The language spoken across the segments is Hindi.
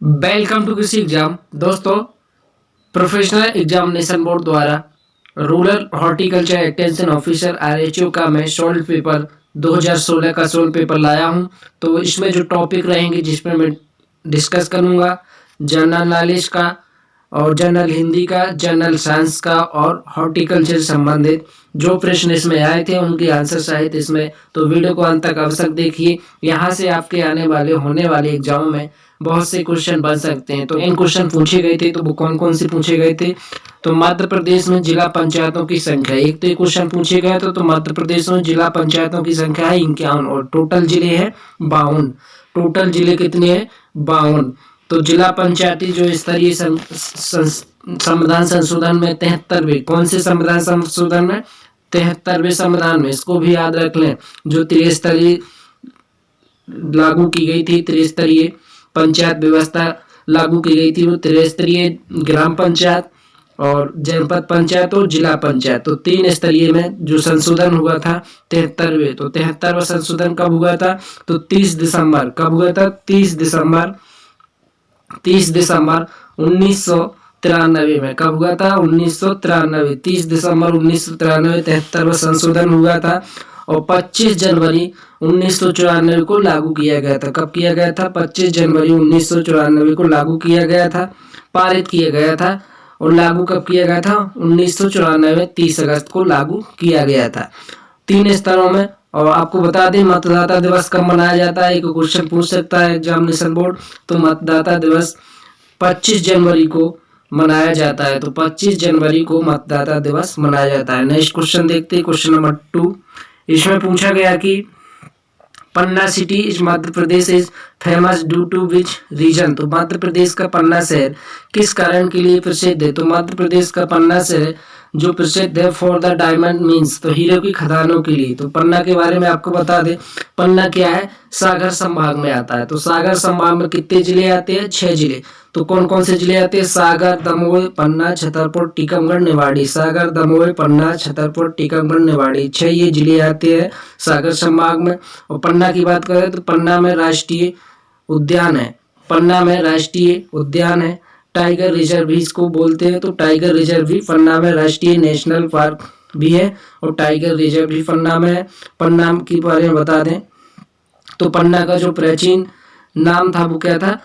Welcome to Krishi exam. दोस्तों, प्रोफेशनल एग्जामिनेशन बोर्ड द्वारा rural horticulture extension officer RHO का मैं सॉल्व पेपर 2016 का सॉल्व पेपर लाया हूं। तो इसमें जो टॉपिक रहेंगे जिसमें मैं डिस्कस करूंगा, जनरल नॉलेज का और जनरल हिंदी का, जनरल साइंस का और हॉर्टिकल्चर से संबंधित जो प्रश्न इसमें आए थे उनके आंसर सहित इसमें। तो वीडियो को अंत तक अवश्य देखिए। यहाँ से आपके आने वाले होने वाले एग्जाम में बहुत से क्वेश्चन बन सकते हैं। तो इन क्वेश्चन पूछे गए थे, तो वो कौन कौन से पूछे गए थे? तो मध्य प्रदेश में जिला पंचायतों की संख्या, एक तो क्वेश्चन पूछे गए थे। तो मध्य प्रदेश में जिला पंचायतों की संख्या है 51 और टोटल जिले हैं 52। टोटल जिले कितने हैं? 52। तो जिला पंचायती जो स्तरीय संविधान संशोधन में 73वें, कौन से संविधान संशोधन में? 73वें संविधान में, इसको भी याद रख लें। जो त्रिस्तरीय लागू की गई थी, त्रिस्तरीय पंचायत व्यवस्था लागू की गई थी, वो त्रिस्तरीय ग्राम पंचायत और जनपद पंचायत और जिला पंचायत, तो 3 स्तरीय में जो संशोधन हुआ था 73वें। तो 73वां संशोधन कब हुआ था? तो 30 दिसंबर। कब हुआ था? 30 दिसंबर 1993 में। कब हुआ था? 1993। 30 दिसंबर 1993 73वां संशोधन हुआ था और 25 जनवरी 1994 को लागू किया गया था। कब किया गया था? 25 जनवरी 1994 को लागू किया गया था, पारित किया गया था। और लागू कब किया गया था? 1994 30 अगस्त को लागू किया गया था। 3 स्तरों में। और आपको बता दें मतदाता दिवस कब मनाया जाता है, एक क्वेश्चन पूछ सकता है एग्जामिनेशन बोर्ड। तो मतदाता दिवस 25 जनवरी को मनाया जाता है। तो 25 जनवरी को मतदाता दिवस मनाया जाता है। नेक्स्ट क्वेश्चन देखते हैं, क्वेश्चन नंबर 2। इसमें पूछा गया कि Panna city is Madhya Pradesh is famous due to which region. तो मध्य प्रदेश का पन्ना शहर किस कारण के लिए प्रसिद्ध है? तो मध्य प्रदेश का पन्ना शहर जो प्रसिद्ध है फॉर द डायमंड मीन्स, तो हीरे की खदानों के लिए। तो पन्ना के बारे में आपको बता दें, पन्ना क्या है? सागर संभाग में आता है। तो सागर संभाग में कितने जिले आते हैं? 6 जिले। तो कौन कौन से जिले आते हैं? सागर, दमोह, पन्ना, छतरपुर, टीकमगढ़, निवाड़ी। सागर, दमोह, पन्ना, छतरपुर, टीकमगढ़, निवाड़ी, 6 ये जिले आते हैं सागर संभाग में। और पन्ना की बात करें तो पन्ना में राष्ट्रीय उद्यान है। पन्ना में राष्ट्रीय उद्यान है। टाइगर रिजर्व भी इसको बोलते हैं। तो टाइगर रिजर्व भी पन्ना में, राष्ट्रीय नेशनल पार्क भी है और टाइगर रिजर्व भी पन्ना में है। पन्ना के बारे में बता दें तो पन्ना का जो प्राचीन नाम था वो क्या था?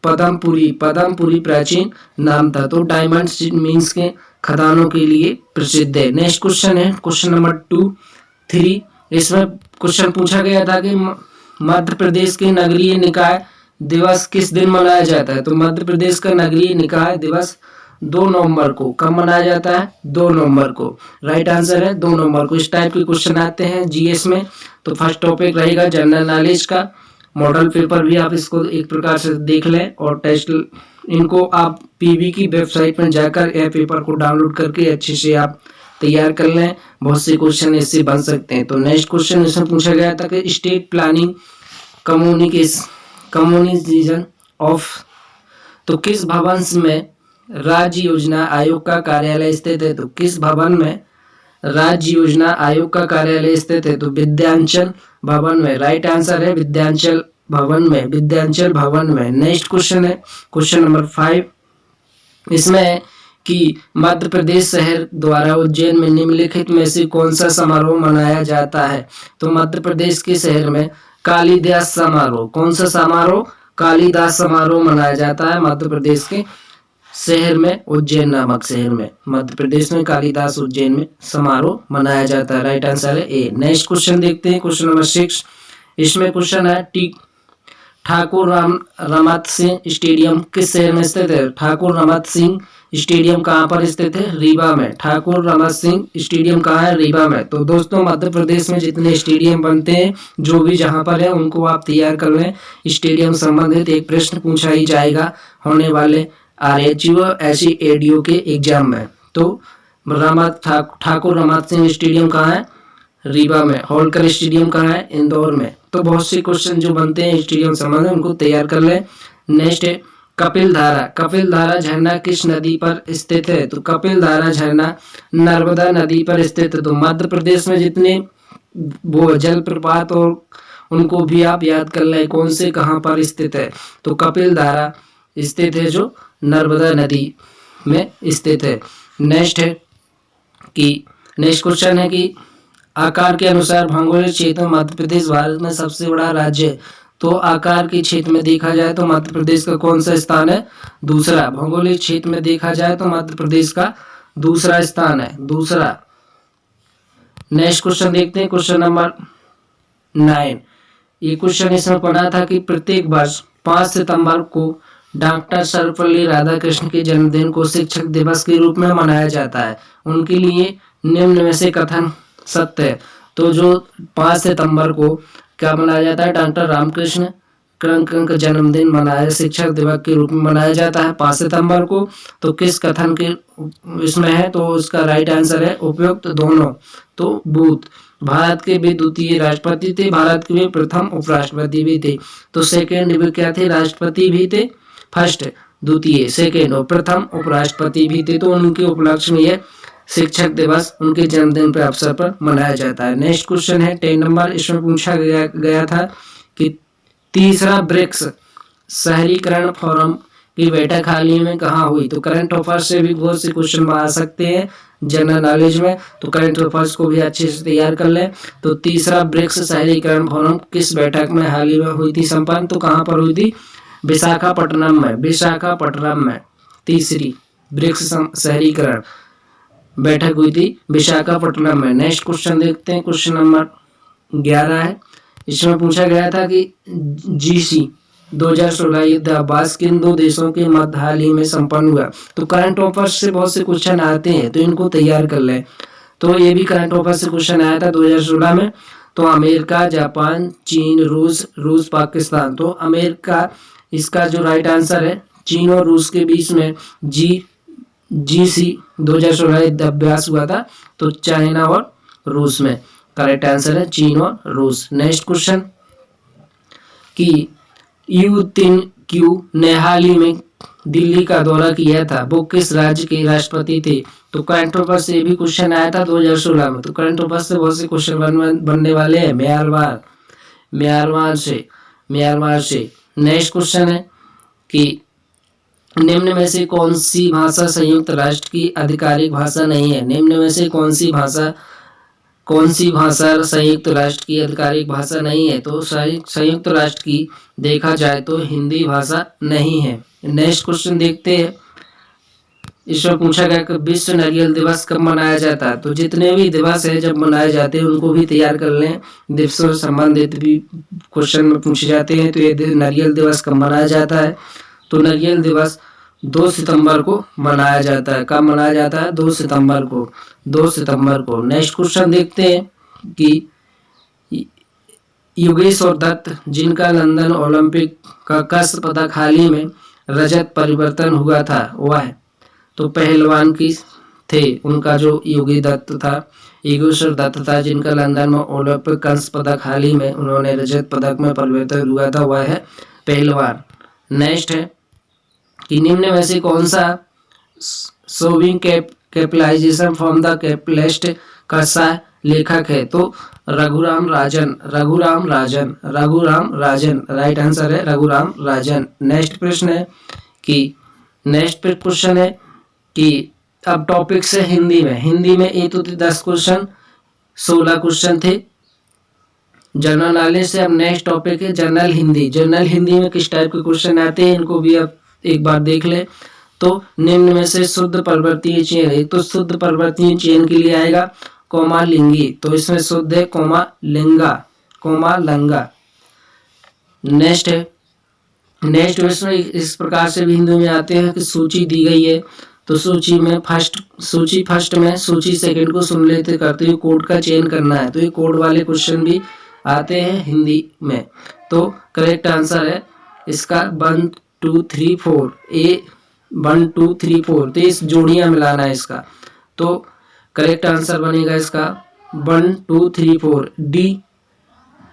पदमपुरी प्राचीन नाम था। तो डायमंड मीन्स के खदानों के लिए प्रसिद्ध है। नेक्स्ट क्वेश्चन है क्वेश्चन नंबर 3। इसमें क्वेश्चन पूछा गया था कि मध्य प्रदेश के नगरीय निकाय दिवस किस दिन मनाया जाता है? तो मध्य प्रदेश का नगरीय निकाय दिवस 2 नवंबर को। कब मनाया जाता है? 2 नवंबर को। राइट आंसर है 2 नवंबर को। इस टाइप के क्वेश्चन आते हैं जीएस में। तो फर्स्ट टॉपिक रहेगा जनरल नॉलेज का। मॉडल पेपर भी आप इसको एक प्रकार से देख लें और टेस्ट इनको आप पीवी की वेबसाइट में जाकर यह पेपर को डाउनलोड करके अच्छे से आप तैयार कर लें। बहुत से क्वेश्चन इससे बन सकते हैं। तो नेक्स्ट क्वेश्चन इसमें पूछा गया था कि स्टेट प्लानिंग कम्युनिकेशन ऑफ, तो किस भवन में राज्य योजना आयोग का कार्यालय स्थित है? तो किस भवन में राज्य योजना आयोग का कार्यालय स्थित है? तो विद्यांचल भवन में। राइट आंसर है विद्यांचल भवन में। नेक्स्ट क्वेश्चन है क्वेश्चन नंबर 5। इसमें है कि मध्य प्रदेश शहर द्वारा उज्जैन में निम्नलिखित में से कौन सा समारोह मनाया जाता है? तो मध्य प्रदेश के शहर में कालिदास समारोह। कौन सा समारोह? कालिदास समारोह मनाया जाता है मध्य प्रदेश के शहर में, उज्जैन नामक शहर में। मध्य प्रदेश में कालिदास उज्जैन में समारोह मनाया जाता है। राइट आंसर है ए। नेक्स्ट क्वेश्चन देखते हैं क्वेश्चन नंबर 6। इसमें क्वेश्चन है ठाकुर रमत सिंह स्टेडियम किस शहर में स्थित है? ठाकुर रमत सिंह स्टेडियम कहाँ पर स्थित है? रीवा में। ठाकुर रमत सिंह स्टेडियम कहाँ है? रीवा में। तो दोस्तों मध्य प्रदेश में जितने स्टेडियम बनते हैं जो भी जहाँ पर है उनको आप तैयार कर लें। स्टेडियम संबंधित एक प्रश्न पूछा ही जाएगा होने वाले आरएचओ ऐसी एडीओ के एग्जाम में। तो ठाकुर रमत सिंह स्टेडियम कहाँ है? रीवा में। होलकर स्टेडियम कहाँ है? इंदौर में। तो बहुत से क्वेश्चन जो बनते हैं स्टेडियम संबंधित उनको तैयार कर लें। नेक्स्ट है कपिल धारा झरना किस नदी पर स्थित है? तो कपिल धारा झरना नर्मदा नदी पर स्थित है। तो मध्य प्रदेश में जितने वो जलप्रपात और उनको भी आप याद कर लें कौन से कहाँ पर स्थित है। तो कपिल धारा स्थित है जो नर्मदा नदी में स्थित है। नेक्स्ट क्वेश्चन है कि आकार के अनुसार भौगोलिक क्षेत्र में मध्य प्रदेश भारत में सबसे बड़ा राज्य है। तो आकार के क्षेत्र में देखा जाए तो मध्य प्रदेश का कौन सा स्थान है? दूसरा। भौगोलिक क्षेत्र में देखा जाए तो मध्य प्रदेश का दूसरा स्थान है, दूसरा। नेक्स्ट क्वेश्चन देखते हैं, क्वेश्चन नंबर 9। ये क्वेश्चन इसमें पढ़ा था कि प्रत्येक वर्ष 5 सितंबर को डॉक्टर सर्वपल्ली राधाकृष्ण के जन्मदिन को शिक्षक दिवस के रूप में मनाया जाता है। उनके लिए निम्न में से कथन सत्य है। तो जो 5 सितंबर को क्या मनाया जाता है? डॉक्टर रामकृष्ण का जन्मदिन मनाया, शिक्षक दिवस के रूप में मनाया जाता है 5 सितंबर को। तो किस कथन के इसमें है? तो उसका राइट आंसर है उपयुक्त दोनों। तो बूथ भारत के वे द्वितीय राष्ट्रपति थे, भारत के वे प्रथम उपराष्ट्रपति भी थे। तो सेकेंड भी क्या थे? राष्ट्रपति भी थे, फर्स्ट द्वितीय, सेकेंड और प्रथम उपराष्ट्रपति भी थे। तो उनके उपलक्ष्य में यह शिक्षक दिवस उनके जन्मदिन के अवसर पर मनाया जाता है। नेक्स्ट क्वेश्चन है 10 नंबर। इसमें पूछा गया था कि तीसरा ब्रिक्स शहरीकरण फोरम की बैठक हाल ही में कहाँ हुई? तो करंट अफेयर्स से भी बहुत से क्वेश्चन आ सकते हैं जनरल नॉलेज में, तो करंट अफेयर्स को भी अच्छे से तैयार कर लें। तो तीसरा ब्रिक्स शहरीकरण फोरम किस बैठक में हाल ही में हुई थी संपन्न? तो कहाँ पर हुई थी? विशाखापट्टनम में, विशाखापट्टनम में तीसरी ब्रिक्स शहरीकरण बैठक हुई थी विशाखापट्टनम में। नेक्स्ट क्वेश्चन देखते हैं, क्वेश्चन नंबर 11 है। इसमें पूछा गया था कि G7 2016 युद्धाभ्यास किन 2 देशों के मध्य हाल ही में संपन्न हुआ? तो करंट अफेयर्स से बहुत से क्वेश्चन आते हैं, तो इनको तैयार कर लें। तो ये भी करंट अफेयर्स से क्वेश्चन आया था 2016 में। तो अमेरिका, जापान, चीन, रूस पाकिस्तान। तो अमेरिका इसका जो राइट आंसर है, चीन और रूस के बीच में G7 2016 युद्धाभ्यास हुआ था। तो चाइना और रूस में करेक्ट आंसर है चीन और रूस। नेक्स्ट क्वेश्चन कि U3Q ने हाल ही में दिल्ली का दौरा किया था, वो किस राज्य के राष्ट्रपति थे? तो करंट अफेयर से भी क्वेश्चन आया था 2016 में। तो करंट अफेयर से बहुत से क्वेश्चन बनने वाले हैं म्यांमार से। नेक्स्ट क्वेश्चन है कि निम्न में से कौन सी भाषा संयुक्त राष्ट्र की आधिकारिक भाषा नहीं है? निम्न में से कौन सी भाषा संयुक्त राष्ट्र की आधिकारिक भाषा नहीं है? तो संयुक्त राष्ट्र की देखा जाए तो हिंदी भाषा नहीं है। नेक्स्ट क्वेश्चन देखते हैं। इसमें पूछा गया कि विश्व नारियल दिवस कब मनाया जाता है? तो जितने भी दिवस है जब मनाए जाते हैं उनको भी तैयार कर लें, दिवसों से संबंधित भी क्वेश्चन में पूछे जाते हैं। तो ये नारियल दिवस कब मनाया जाता है? तो नारियल दिवस 2 सितंबर को मनाया जाता है। कब मनाया जाता है? 2 सितंबर को। नेक्स्ट क्वेश्चन देखते हैं कि योगेश्वर दत्त जिनका लंदन ओलंपिक का कसब पदक हाल ही में रजत परिवर्तन हुआ था वह है? तो पहलवान की थे, उनका जो योगेश्वर दत्त था जिनका लंदन में ओलंपिक कंस्य पदक हाल ही में उन्होंने रजत पदक में परिवर्तन हुआ था, वह है पहलवान। नेक्स्ट है कि निम्न में से कौन सा saving capitalization from the capitalist का सह लेखक है? तो रघुराम राजन। राइट आंसर है रघुराम राजन। नेक्स्ट क्वेश्चन है कि अब टॉपिक से हिंदी में ये तो 10 क्वेश्चन 16 क्वेश्चन थे जनरल नॉलेज से। अब नेक्स्ट टॉपिक है जनरल हिंदी में किस टाइप के क्वेश्चन आते हैं इनको भी अब एक बार देख ले। तो निम्न में से शुद्ध परिवर्तनीय चेन है, तो शुद्ध परिवर्तनीय चेन के लिए आएगा कोमालिंगी। तो इसमें शुद्ध है कोमालंगा। नेक्स्ट इसमें इस प्रकार से भी हिंदी में आते हैं कि सूची दी गई है, तो सूची फर्स्ट में सूची सेकंड को सुनलेते करते हुए कोड का चयन करना है। तो ये कोड वाले क्वेश्चन भी आते हैं हिंदी में। तो करेक्ट आंसर है इसका 1 2 3 4 A 1 2 3 4। तो इस जोड़ियां मिलाना है इसका। तो करेक्ट आंसर बनेगा इसका 1 2 3 4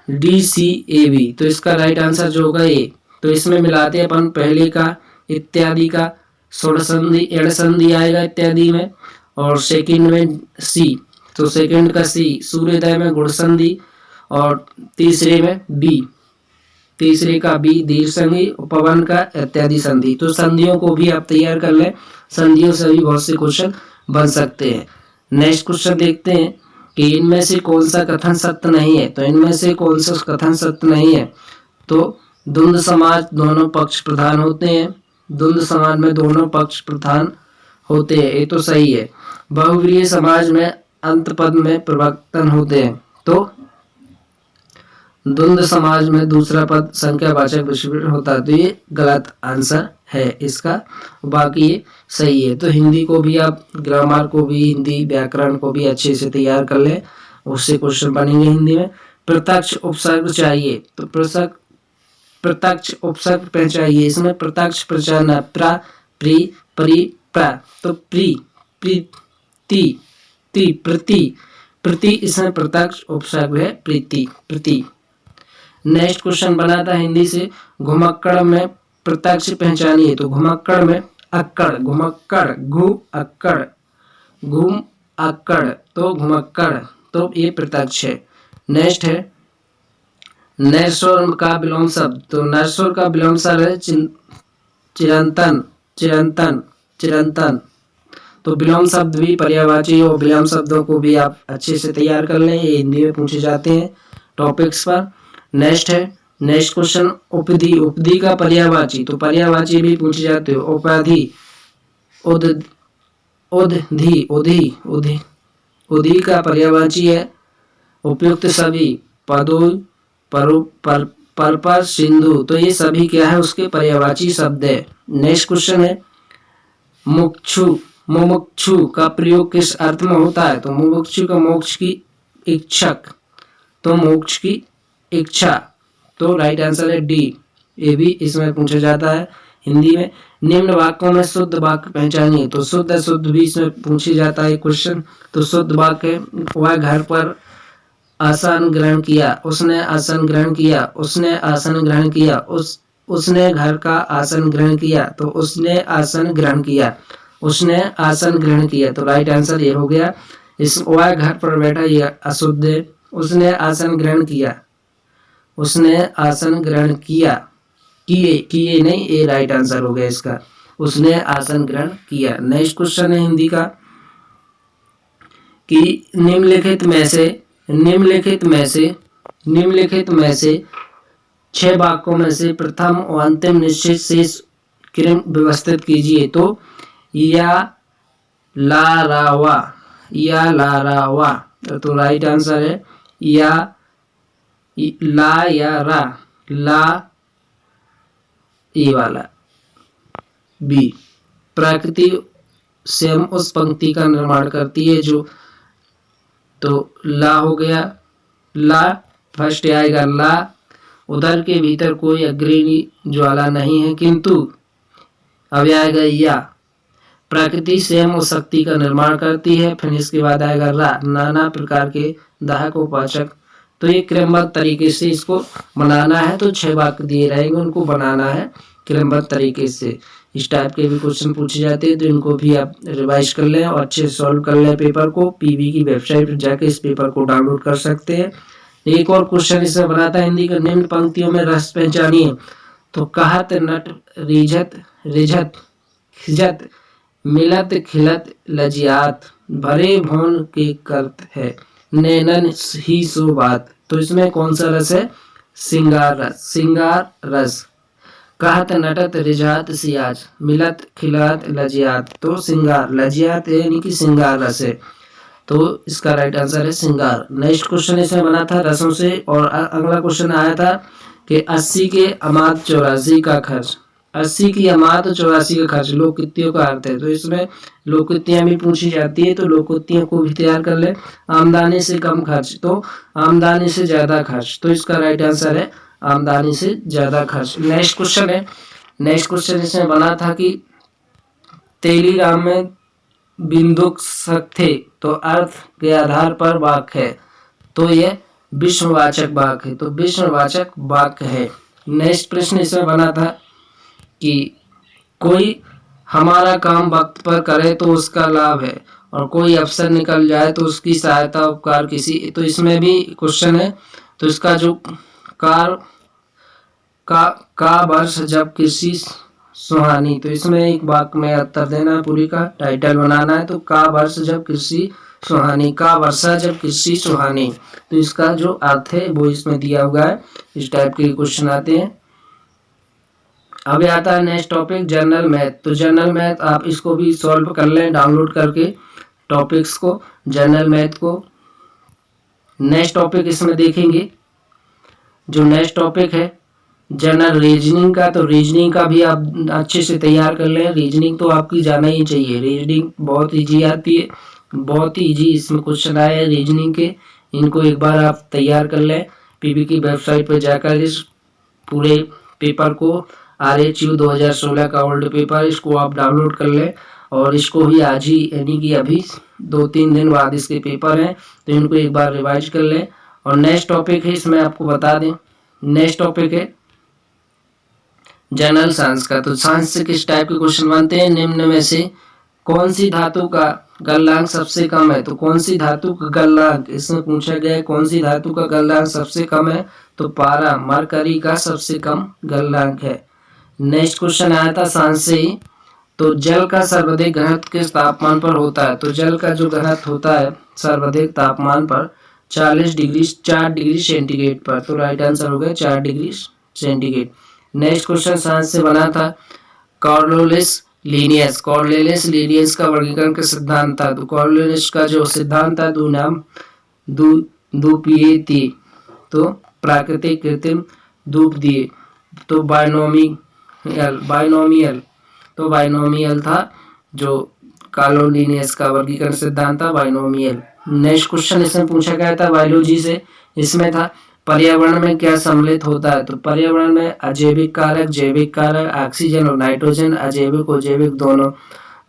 DCAB। तो इसका राइट आंसर जो होगा ए। तो इसमें मिलाते हैं अपन पहले का इत्यादि का स्वर्ण संधि एड़ संधि आएगा इत्यादि में, और सेकंड में सी। तो सेकंड का सी सूर्योदय में गुण संधि, और तीसरे में बी, तीसरे का बी दीर्घ संधि, उपवन का इत्यादि संधि। तो संधियों को भी आप तैयार कर लें, संधियों से भी बहुत से क्वेश्चन बन सकते हैं। नेक्स्ट क्वेश्चन देखते हैं कि इनमें से कौन सा कथन सत्य नहीं है। तो इनमें से कौन सा कथन सत्य नहीं है, तो द्वंद्व समाज दोनों पक्ष प्रधान होते हैं, द्वंद्व समाज में दोनों पक्ष प्रधान होते हैं, ये तो सही है। बहुव्रीहि समाज में अंत पद में परिवर्तन होते हैं, तो द्वंद्व समाज में दूसरा पद संख्यावाचक विशेषण होता है, तो ये गलत आंसर है इसका, बाकी ये सही है। तो हिंदी को भी आप ग्रामर को भी, हिंदी व्याकरण को भी अच्छे से तैयार कर ले, उससे क्वेश्चन बनेंगे हिंदी में। प्रत्यक्ष उपसर्ग चाहिए, तो प्रत्यक्ष उपसर्ग पे चाहिए, इसमें प्रत्यक्ष प्रचार प्रा प्री परी प्रा, तो प्री प्रीति ती प्रति प्रति इसमें प्रत्यक्ष उपसर्ग है प्रीति प्रति। नेक्स्ट क्वेश्चन बना था हिंदी से, घुमक्कड़ में प्रत्यक्ष पहचानिए। तो घुमक्कड़ में अक्कड़, घुमक्कड़ घु अक्कड़ घुम अक्कड़, तो घुमक्कड़, तो ये प्रत्यक्ष है। नेक्स्ट है नैसोर का विलोम शब्द। तो नैसोर का विलोम शब्द है चिरंतन चिरंतन चिरंतन। तो विलोम शब्द भी पर्यायवाची और विलोम शब्दों को भी आप अच्छे से तैयार कर लें, ये हिंदी में पूछे जाते हैं टॉपिक्स पर। नेक्स्ट है, नेक्स्ट क्वेश्चन उपधि, उपधि का पर्यायवाची। तो पर्यायवाची भी पूछे जाते हो, उपाधि, उद उदधि उधि उधि उधि का पर्यायवाची है उपयुक्त सभी, पदो पर सिंधु, तो ये सभी क्या है उसके पर्यायवाची शब्द है। नेक्स्ट क्वेश्चन है मुक्षु, मुमुक्षु का प्रयोग किस अर्थ में होता है। तो मुमुक्षु का मोक्ष की इच्छक, तो मोक्ष की इच्छा, तो राइट आंसर है डी, ये भी इसमें पूछा जाता है हिंदी में। निम्न वाक्यों में शुद्ध वाक्य पहचानिए। तो शुद्ध अशुद्ध भी इसमें पूछी जाता है क्वेश्चन। तो शुद्ध वाक्य, वह घर पर आसन ग्रहण किया, उसने आसन ग्रहण किया, उसने आसन ग्रहण किया, उसने घर का आसन ग्रहण किया, तो उसने आसन ग्रहण किया, उसने आसन ग्रहण किया, तो राइट आंसर ये हो गया। इस वह घर पर बैठा, ये अशुद्ध है। उसने आसन ग्रहण किया, उसने आसन ग्रहण किया, किए किए नहीं, ये राइट आंसर हो गया इसका, उसने आसन ग्रहण किया। नेक्स्ट क्वेश्चन है हिंदी का कि निम्नलिखित में से 6 वाक्यों में से प्रथम और अंतिम निश्चित शेष क्रम व्यवस्थित कीजिए। तो या ला रा वा, तो राइट आंसर है या ला या रा, ला ये वाला बी। प्रकृति स्वयं उस पंक्ति का निर्माण करती है जो, तो ला हो गया, ला फर्स्ट आएगा ला। उधर के भीतर कोई अग्नि ज्वाला नहीं है, किंतु अब आएगा या, प्रकृति स्वयं उस शक्ति का निर्माण करती है। फिर इसके बाद आएगा रा, नाना प्रकार के दाहक उपाचक। तो ये क्रमबद्ध तरीके से इसको बनाना है, तो 6 वाक्य दिए रहेंगे, उनको बनाना है क्रमबद्ध तरीके से। इस टाइप के भी क्वेश्चन पूछे जाते हैं, तो इनको भी आप रिवाइज कर लें और अच्छे से सॉल्व कर लें पेपर को। पीवी की वेबसाइट पर जाके इस पेपर को डाउनलोड कर सकते हैं। एक और क्वेश्चन इसमें बनाता है हिंदी का, निम्न पंक्तियों में रस पहचानिए। तो कहत नट रिझत रिझत खिजत मिलत खिलत लजियात, भरे भौन के करत है नैनन ही सो बात। तो इसमें कौन सा रस है, सिंगार रस, सिंगार रस। कहत नटत रिझात सियाज, मिलत खिलत लजियात, तो सिंगार, लजियात यानी कि सिंगार रस है, तो इसका राइट आंसर है सिंगार। नेक्स्ट क्वेश्चन इसमें बना था रसों से, और अगला क्वेश्चन आया था कि 80 के अमाद 84 का खर्च, 80 की अमाद 84 का खर्च लोकोक्तियों का अर्थ है। तो इसमें लोकोक्तियां भी पूछी जाती है, तो लोकोक्तियों को भी तैयार कर ले। आमदनी से कम खर्च, तो आमदनी से ज्यादा खर्च, तो इसका राइट आंसर है आमदनी से ज्यादा खर्च। नेक्स्ट क्वेश्चन है, नेक्स्ट क्वेश्चन इसमें बना था कि तेलीराम में बिंदुक थे, तो अर्थ के आधार पर वाक्य है, तो ये विश्ववाचक वाक्य है, तो विश्ववाचक वाक्य है। नेक्स्ट प्रश्न इसमें बना था कि कोई हमारा काम वक्त पर करे तो उसका लाभ है, और कोई अवसर निकल जाए तो उसकी सहायता उपकार किसी, तो इसमें भी क्वेश्चन है तो इसका जो कार का वर्ष जब कृषि सुहानी, तो इसमें एक वाक्य में उत्तर देना है, पूरी का टाइटल बनाना है। तो का वर्ष जब कृषि सुहानी, का वर्षा जब कृषि सुहानी, तो इसका जो अर्थ है वो इसमें दिया हुआ है। इस टाइप के क्वेश्चन आते हैं। अब आता है नेक्स्ट टॉपिक जनरल मैथ। तो जनरल मैथ आप इसको भी सॉल्व कर लें डाउनलोड करके टॉपिक्स को, जनरल मैथ को। नेक्स्ट टॉपिक इसमें देखेंगे, जो नेक्स्ट टॉपिक है जनरल रीजनिंग का। तो रीजनिंग का भी आप अच्छे से तैयार कर लें। रीजनिंग तो आपकी जाना ही चाहिए, रीजनिंग बहुत ईजी आती है, बहुत ही ईजी इसमें क्वेश्चन आए हैं रीजनिंग के। इनको एक बार आप तैयार कर लें, पीबी की वेबसाइट पर जाकर इस पूरे पेपर को, RHU 2016 का ओल्ड पेपर, इसको आप डाउनलोड कर लें और इसको भी आज ही, यानी कि अभी 2-3 दिन बाद इसके पेपर हैं, तो इनको एक बार रिवाइज कर लें। और नेक्स्ट टॉपिक है, इसमें आपको बता दें, नेक्स्ट टॉपिक है जनरल साइंस का। तो साइंस से किस टाइप के क्वेश्चन बनते हैं, निम्न में से कौन सी धातु का गलनांक सबसे कम है। तो कौन सी धातु का गलनांक इसमें पूछा गया है, कौन सी धातु का गलनांक सबसे कम है। तो पारा, मरकरी का सबसे कम गलनांक है। नेक्स्ट क्वेश्चन आया था साइंस से ही, तो जल का सर्वाधिक घनत्व किस तापमान पर होता है। तो जल का जो घनत्व होता है सर्वाधिक तापमान पर 4 डिग्री सेंटीग्रेड पर। तो राइट आंसर हो गया 4 degree centigrade. Next question science से बना था कॉर्योलिस लीनियस का वर्गीकरण का सिद्धांत था। तो कॉर्योलिस का जो सिद्धांत था, द्विपीयती, तो प्राकृतिक, कृत्रिम, द्विपदीय, तो बाइनोमियल था जो कॉर्योलिस का वर्गीकरण सिद्धांत था, बाइनोमियल। नेक्स्ट क्वेश्चन इसमें पूछा गया था बायोलॉजी से, इसमें था पर्यावरण में क्या सम्मिलित होता है। तो पर्यावरण में अजैविक कारक, जैविक कारक, ऑक्सीजन और नाइट्रोजन, अजैविक और जैविक दोनों।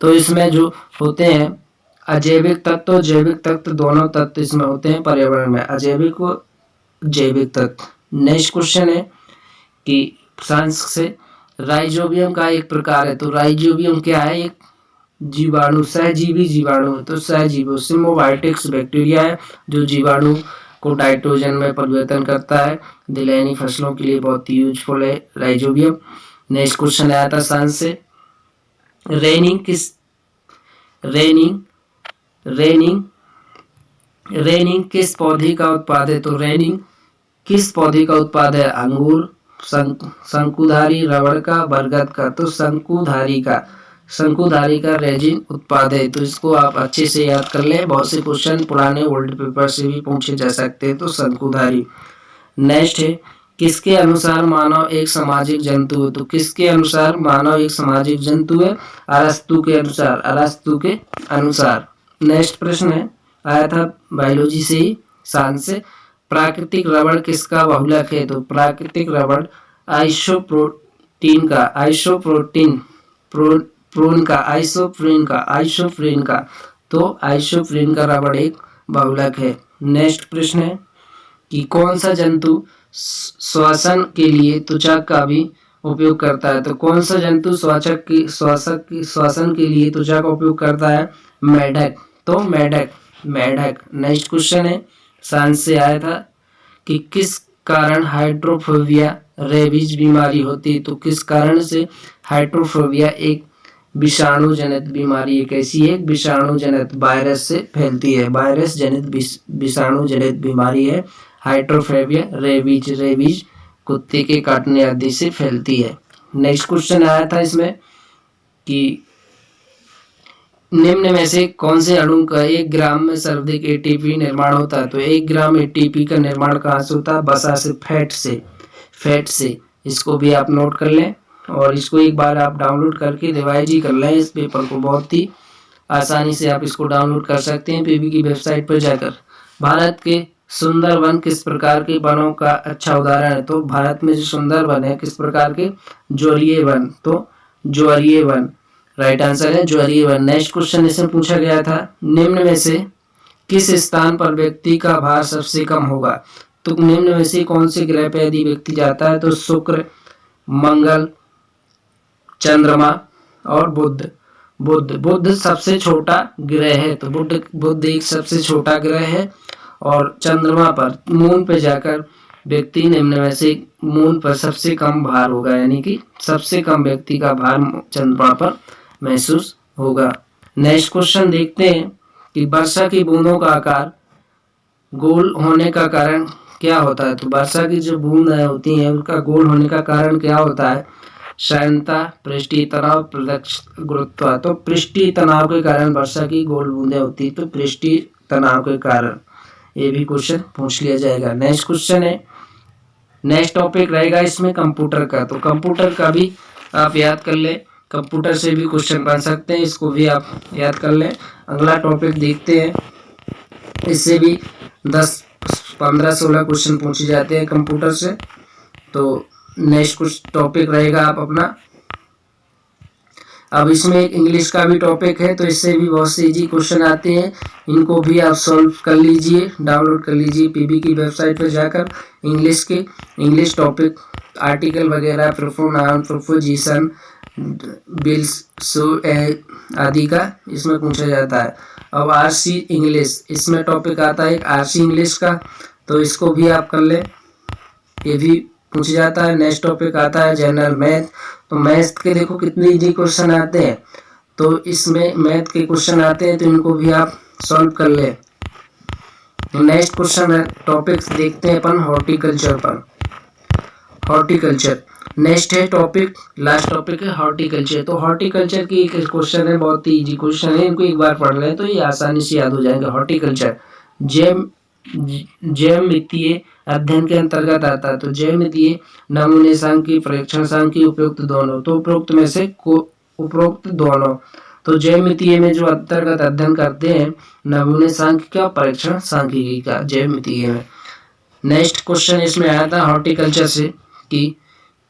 तो इसमें जो होते हैं अजैविक तत्व, जैविक तत्व, दोनों तत्व इसमें होते हैं पर्यावरण में, अजैविक और जैविक तत्व। नेक्स्ट क्वेश्चन है कि साइंस से राइजोबियम का एक प्रकार है। तो राइजोबियम क्या है, एक जीवाणु, सहजीवी जीवाणु है। तो सहजीवी सिम्बोबायोटिक्स बैक्टीरिया है जो जीवाणु को नाइट्रोजन में परिवर्तन करता है। दलहनी फसलों के लिए बहुत यूजफुल है राइजोबियम। नेक्स्ट क्वेश्चन आया था साइंस से, रेनिंग किस पौधे का उत्पाद है। तो रेनिंग किस पौधे का उत्पाद है, अंगूर, शंकुधारी, रबड़ का, बरगद का। तो शंकुधारी का रेजिन उत्पाद है। तो इसको आप अच्छे से याद कर लें, बहुत से क्वेश्चन पुराने ओल्ड पेपर से भी पूछे जा सकते हैं। तो शंकुधारी। नेक्स्ट है किसके अनुसार मानव एक सामाजिक जंतु है। तो किसके अनुसार मानव एक सामाजिक जंतु है, अरस्तु के अनुसार। नेक्स्ट प्रश्न है, आया था बायोलॉजी से ही, साइंस से, प्राकृतिक रबड़ किसका बहुलक है। तो प्राकृतिक रबड़ आइसोप्रोटीन का। तो आइसोप्रीन का रबड़ एक बहुलक है। नेक्स्ट प्रश्न है कि कौन सा जंतु श्वसन के लिए त्वचा का भी उपयोग करता है। तो कौन सा जंतु श्वसन के लिए त्वचा का उपयोग करता है, मेढक। तो मेढक। नेक्स्ट क्वेश्चन है, साइंस से आया था कि किस कारण हाइड्रोफोबिया रेबीज बीमारी होती है। तो किस कारण से हाइड्रोफोबिया एक विषाणु बीमारी, एक ऐसी एक विषाणु वायरस से फैलती है, वायरस जनित विषाणु जनित बीमारी है हाइड्रोफोबिया रेबीज कुत्ते के काटने आदि से फैलती है। नेक्स्ट क्वेश्चन आया था इसमें कि निम्न में से कौन से अणु का 1 ग्राम में सर्वाधिक ATP निर्माण होता है। तो 1 ग्राम ATP का निर्माण कहाँ से होता है, वसा से, फैट से। इसको भी आप नोट कर लें और इसको एक बार आप डाउनलोड करके रिवाइज ही कर लें इस पेपर को, बहुत ही आसानी से आप इसको डाउनलोड कर सकते हैं पीबी की वेबसाइट पर जाकर। भारत के सुंदर वन किस प्रकार के वनों का अच्छा उदाहरण है। तो भारत में जो सुंदर वन है किस प्रकार के, ज्वारीय वन। तो ज्वारीय वन राइट आंसर है, ज्वारीय वन। नेक्स्ट क्वेश्चन इसमें पूछा गया था, निम्न में से किस स्थान पर व्यक्ति का भार सबसे कम होगा। तो निम्न में से कौन से ग्रह पर यदि व्यक्ति जाता है, तो शुक्र, मंगल, चंद्रमा और बुध सबसे छोटा ग्रह है। तो बुध एक सबसे छोटा ग्रह है और चंद्रमा पर, मून पे जाकर व्यक्ति निम्न में से मून पर सबसे कम भार होगा, यानी कि सबसे कम व्यक्ति का भार चंद्रमा पर महसूस होगा। नेक्स्ट क्वेश्चन देखते हैं कि वर्षा की बूंदों का आकार गोल होने का कारण क्या होता है। तो वर्षा की जो बूंदें होती हैं उसका गोल होने का कारण क्या होता है। श्यानता, पृष्ठीय तनाव, प्रत्यक्ष गुरुत्व। तो पृष्ठीय तनाव के कारण वर्षा की गोल बूंदें होती, तो पृष्ठीय तनाव के कारण, ये भी क्वेश्चन पूछ लिया जाएगा। नेक्स्ट क्वेश्चन है, नेक्स्ट टॉपिक रहेगा इसमें कंप्यूटर का। तो कंप्यूटर का भी आप याद कर लें, कंप्यूटर से भी क्वेश्चन बन सकते हैं, इसको भी आप याद कर लें। अगला टॉपिक देखते हैं, इससे भी 10, 15, 16 क्वेश्चन पूछे जाते हैं कंप्यूटर से। तो नेक्स्ट कुछ टॉपिक रहेगा आप अपना, अब इसमें एक इंग्लिश का भी टॉपिक है, तो इससे भी बहुत से इजी क्वेश्चन आते हैं, इनको भी आप सॉल्व कर लीजिए, डाउनलोड कर लीजिए पीबी की वेबसाइट पर जाकर। इंग्लिश टॉपिक, आर्टिकल वगैरह, प्रोनाउन, प्रोपोजिशन, बिल्स, सो आदि का इसमें पूछा जाता है। अब आरसी इंग्लिश, इसमें टॉपिक आता है एक आरसी इंग्लिश का, तो इसको भी आप कर लें, ये भी पूछा जाता है। नेक्स्ट टॉपिक आता है जनरल मैथ। तो मैथ के देखो कितने इजी क्वेश्चन आते हैं, तो इसमें मैथ के क्वेश्चन आते हैं, तो इनको भी आप सॉल्व कर ले। नेक्स्ट क्वेश्चन टॉपिक्स देखते हैं अपन हॉर्टिकल्चर पर। हॉर्टिकल्चर नेक्स्ट है टॉपिक, लास्ट टॉपिक है हॉर्टिकल्चर। तो हॉर्टिकल्चर की एक क्वेश्चन है, बहुत ही इजी क्वेश्चन है, इनको एक बार पढ़ लें तो ये आसानी से याद हो जाएंगे। हॉर्टिकल्चर ज्यामितीय अध्ययन के अंतर्गत आता है। तो ज्यामितीय नमूने सांख्यिकी, परीक्षण सांख्यिकी, उपयुक्त दोनों। तो उपरोक्त में से उपरोक्त दोनों, तो ज्यामितीय में जो अंतर्गत अध्ययन करते हैं नमूने सांख्यिकी का, परीक्षण सांख्यिकी का, ज्यामितीय में। नेक्स्ट क्वेश्चन इसमें आया था हॉर्टिकल्चर से कि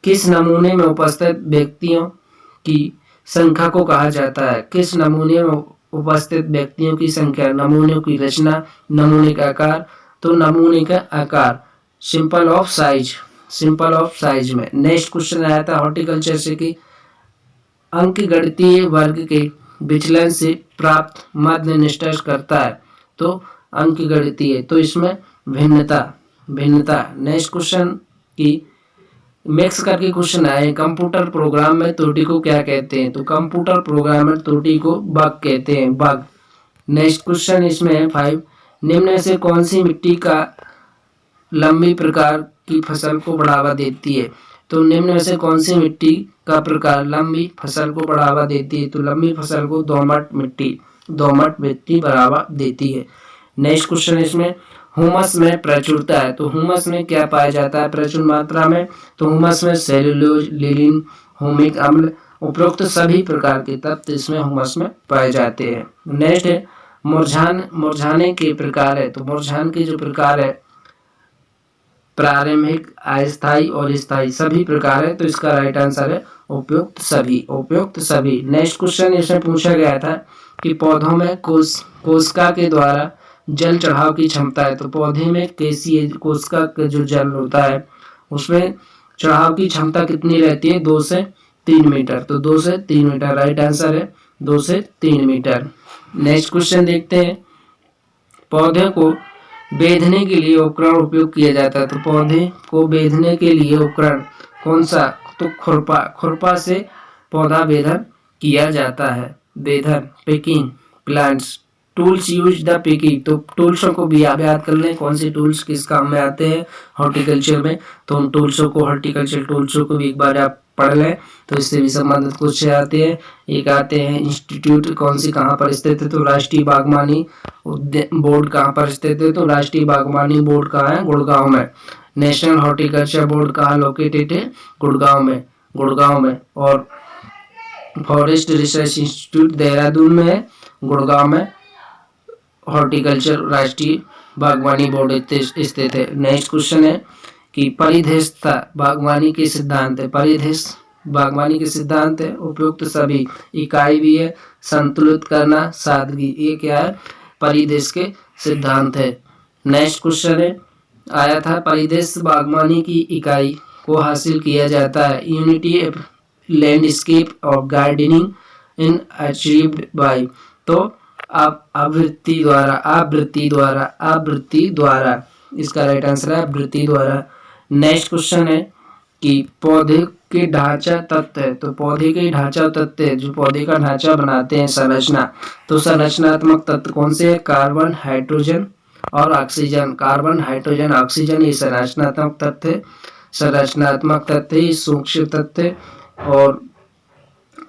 किस नमूने में उपस्थित व्यक्तियों की संख्या को कहा जाता है। किस नमूने में उपस्थित व्यक्तियों की संख्या, नमूने की रचना, नमूने का आकार। तो नमूने का आकार, सिंपल ऑफ साइज में। नेक्स्ट क्वेश्चन आया था हॉर्टिकल्चर से कि अंकगणितीय वर्ग के विचलन से प्राप्त मध्य निष्कर्ष करता है। तो अंकगणितीय, तो इसमें भिन्नता। नेक्स्ट क्वेश्चन की मिक्स करके क्वेश्चन आए, कंप्यूटर प्रोग्राम में त्रुटि को क्या कहते हैं। तो कंप्यूटर प्रोग्राम में त्रुटि को बग कहते हैं, बग। नेक्स्ट क्वेश्चन इसमें है 5, निम्न में से कौन सी मिट्टी का लंबी प्रकार की फसल को बढ़ावा देती है। तो निम्न में से कौन सी मिट्टी का प्रकार लंबी फसल को बढ़ावा देती है। तो लंबी फसल को दोमट मिट्टी बढ़ावा देती है। नेक्स्ट क्वेश्चन इसमें हुमस में प्रचुरता है। तो हुमस में क्या पाया जाता है प्रचुर मात्रा में। तो हुमस में सेल्यूलोज, लिनिन, हुमिक अम्ल, उपरोक्त सभी प्रकार के तत्व इसमें हुमस में पाए जाते हैं। नेक्स्ट है मुरझाने के प्रकार है। तो मुरझाने के जो प्रकार है प्रारंभिक, अस्थायी और स्थायी, सभी प्रकार है। तो इसका राइट आंसर है उपयुक्त सभी। नेक्स्ट क्वेश्चन इसमें पूछा गया था कि पौधों में कोशिका के द्वारा जल चढ़ाव की क्षमता है। तो पौधे में कैसी कोशिका का जो जल होता है उसमें चढ़ाव की क्षमता कितनी रहती है, 2 से 3 मीटर। तो 2 से 3 मीटर राइट आंसर है, 2 से 3 मीटर। नेक्स्ट क्वेश्चन देखते हैं, पौधे को बेधने के लिए उपकरण उपयोग किया जाता है। तो पौधे को बेधने के लिए उपकरण कौन सा। तो खुरपा से पौधा बेधन किया जाता है। बेधन, picking plants, tools use the picking. तो टूल्सों को भी आप याद कर लें, कौन से टूल्स किस काम में आते हैं हॉर्टिकल्चर में। तो उन टूल्सों को, हॉर्टिकल्चर टूल्सों को भी एक बार आप पढ़ लें, तो इससे भी संबंधित कुछ आते हैं। एक आते हैं इंस्टीट्यूट कौन सी कहाँ पर स्थित है। तो राष्ट्रीय बागवानी बोर्ड कहाँ पर स्थित है। तो राष्ट्रीय बागवानी बोर्ड कहाँ है, गुड़गांव में। नेशनल हॉर्टिकल्चर बोर्ड कहाँ लोकेटेड है, गुड़गांव में। और फॉरेस्ट रिसर्च इंस्टीट्यूट देहरादून में है, गुड़गांव में हॉर्टिकल्चर राष्ट्रीय बागवानी बोर्ड स्थित है। नेक्स्ट क्वेश्चन है कि परिधेयता बागवानी के सिद्धांत है। परिधेय बागवानी के सिद्धांत है, उपयुक्त सभी। इकाई भी है, संतुलित करना, सादगी, ये क्या है, परिधेय के सिद्धांत है। नेक्स्ट क्वेश्चन है आया था, परिधेय बागवानी की इकाई को हासिल किया जाता है। Unity of landscape of gardening in achieved by. तो आवृत्ति द्वारा, इसका राइट आंसर है आवृत्ति द्वारा। नेक्स्ट क्वेश्चन है कि पौधे के ढांचा तत्व है, तो पौधे के ढांचा तत्व है जो पौधे का ढांचा बनाते हैं, संरचना, तो संरचनात्मक तत्व कौन से है? कार्बन, हाइड्रोजन और ऑक्सीजन। कार्बन, हाइड्रोजन, ऑक्सीजन ये संरचनात्मक तत्व है, संरचनात्मक तत्व है, सूक्ष्म तत्व है। और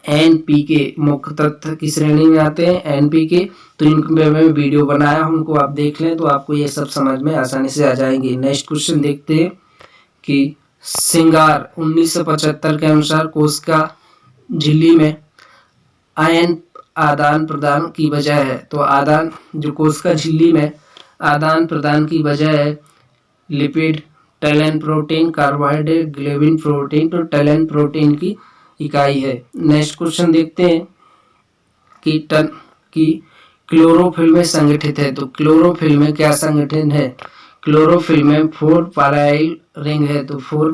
एनपीके मुख्य तत्व की श्रेणी में आते हैं, एनपीके। तो इन पे मैं वीडियो बनाया हूं, उनको आप देख लें तो आपको ये सब समझ में आसानी से आ जाएंगे। नेक्स्ट क्वेश्चन देखते हैं कि सिंगार 1975 के अनुसार कोशिका झिल्ली में आयन आदान प्रदान की वजह है, तो आदान जो कोशिका झिल्ली में आदान प्रदान की वजह है lipid, talin protein, carbohydrate, globin protein, तो टैलेन प्रोटीन की इकाई है। नेक्स्ट क्वेश्चन देखते हैं कि टन की क्लोरोफिल में संगठित है, तो क्लोरोफिल में क्या संगठन है? क्लोरोफिल में 4 पैराइल रिंग है, तो 4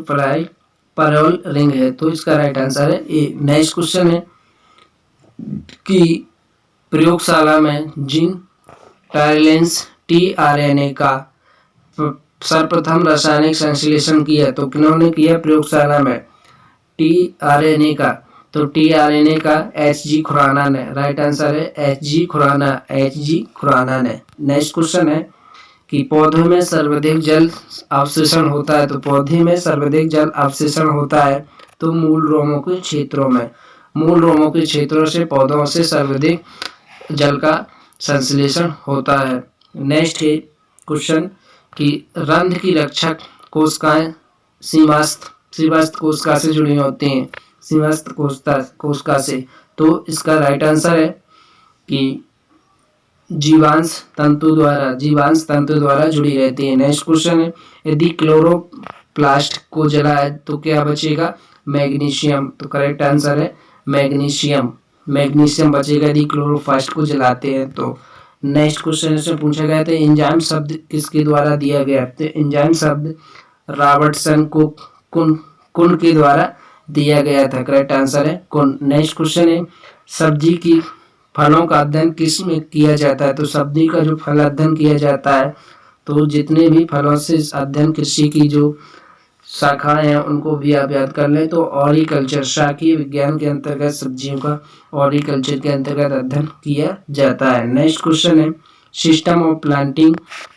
पैराइल रिंग है, तो इसका राइट आंसर है ए। नेक्स्ट क्वेश्चन है कि प्रयोगशाला में जिन टाइलेंस टीआरएनए का सर्वप्रथम रासायनिक संश्लेषण किया, तो किन्होंने किया प्रयोगशाला में? टीआरएनए का, तो टीआरएनए का एचजी खुराना ने, राइट आंसर है एचजी खुराना, एचजी खुराना ने। नेक्स्ट क्वेश्चन है कि पौधों में सर्वाधिक जल अवशोषण होता है, तो पौधे में सर्वाधिक जल अवशोषण होता है तो मूल रोमों के क्षेत्रों में, मूल रोमों के क्षेत्रों से पौधों से सर्वाधिक जल का संश्लेषण होता है। नेक्स्ट है क्वेश्चन कि रंध्र की रक्षक कोशिकाएं सीमास्थ कोशिका से जुड़ी होती हैं, सीमास्थ कोशिका से, तो इसका राइट आंसर है कि जीवांश तंतु द्वारा जुड़ी रहती है। नेक्स्ट क्वेश्चन है यदि क्लोरोप्लास्ट को जलाए तो क्या बचेगा? मैग्नीशियम, तो करेक्ट आंसर है मैग्नीशियम, मैग्नीशियम बचेगा यदि क्लोरोप्लास्ट को जलाते हैं तो। नेक्स्ट क्वेश्चन इसमें पूछा गया था एंजाइम शब्द किसके द्वारा दिया गया? तो एंजाइम शब्द रॉबर्टसन को कुन के द्वारा दिया गया था, करेक्ट आंसर है कुन। नेक्स्ट क्वेश्चन है सब्जी की फलों का अध्ययन किस में किया जाता है? तो सब्जी का जो फल अध्ययन किया जाता है, तो जितने भी फलों से अध्ययन कृषि की जो शाखाएं हैं उनको भी आप याद कर लें, तो ऑरिकल्चर, शाकीय विज्ञान के अंतर्गत सब्जियों का ऑरिकल्चर के अंतर्गत अध्ययन किया जाता है। नेक्स्ट क्वेश्चन है system of planting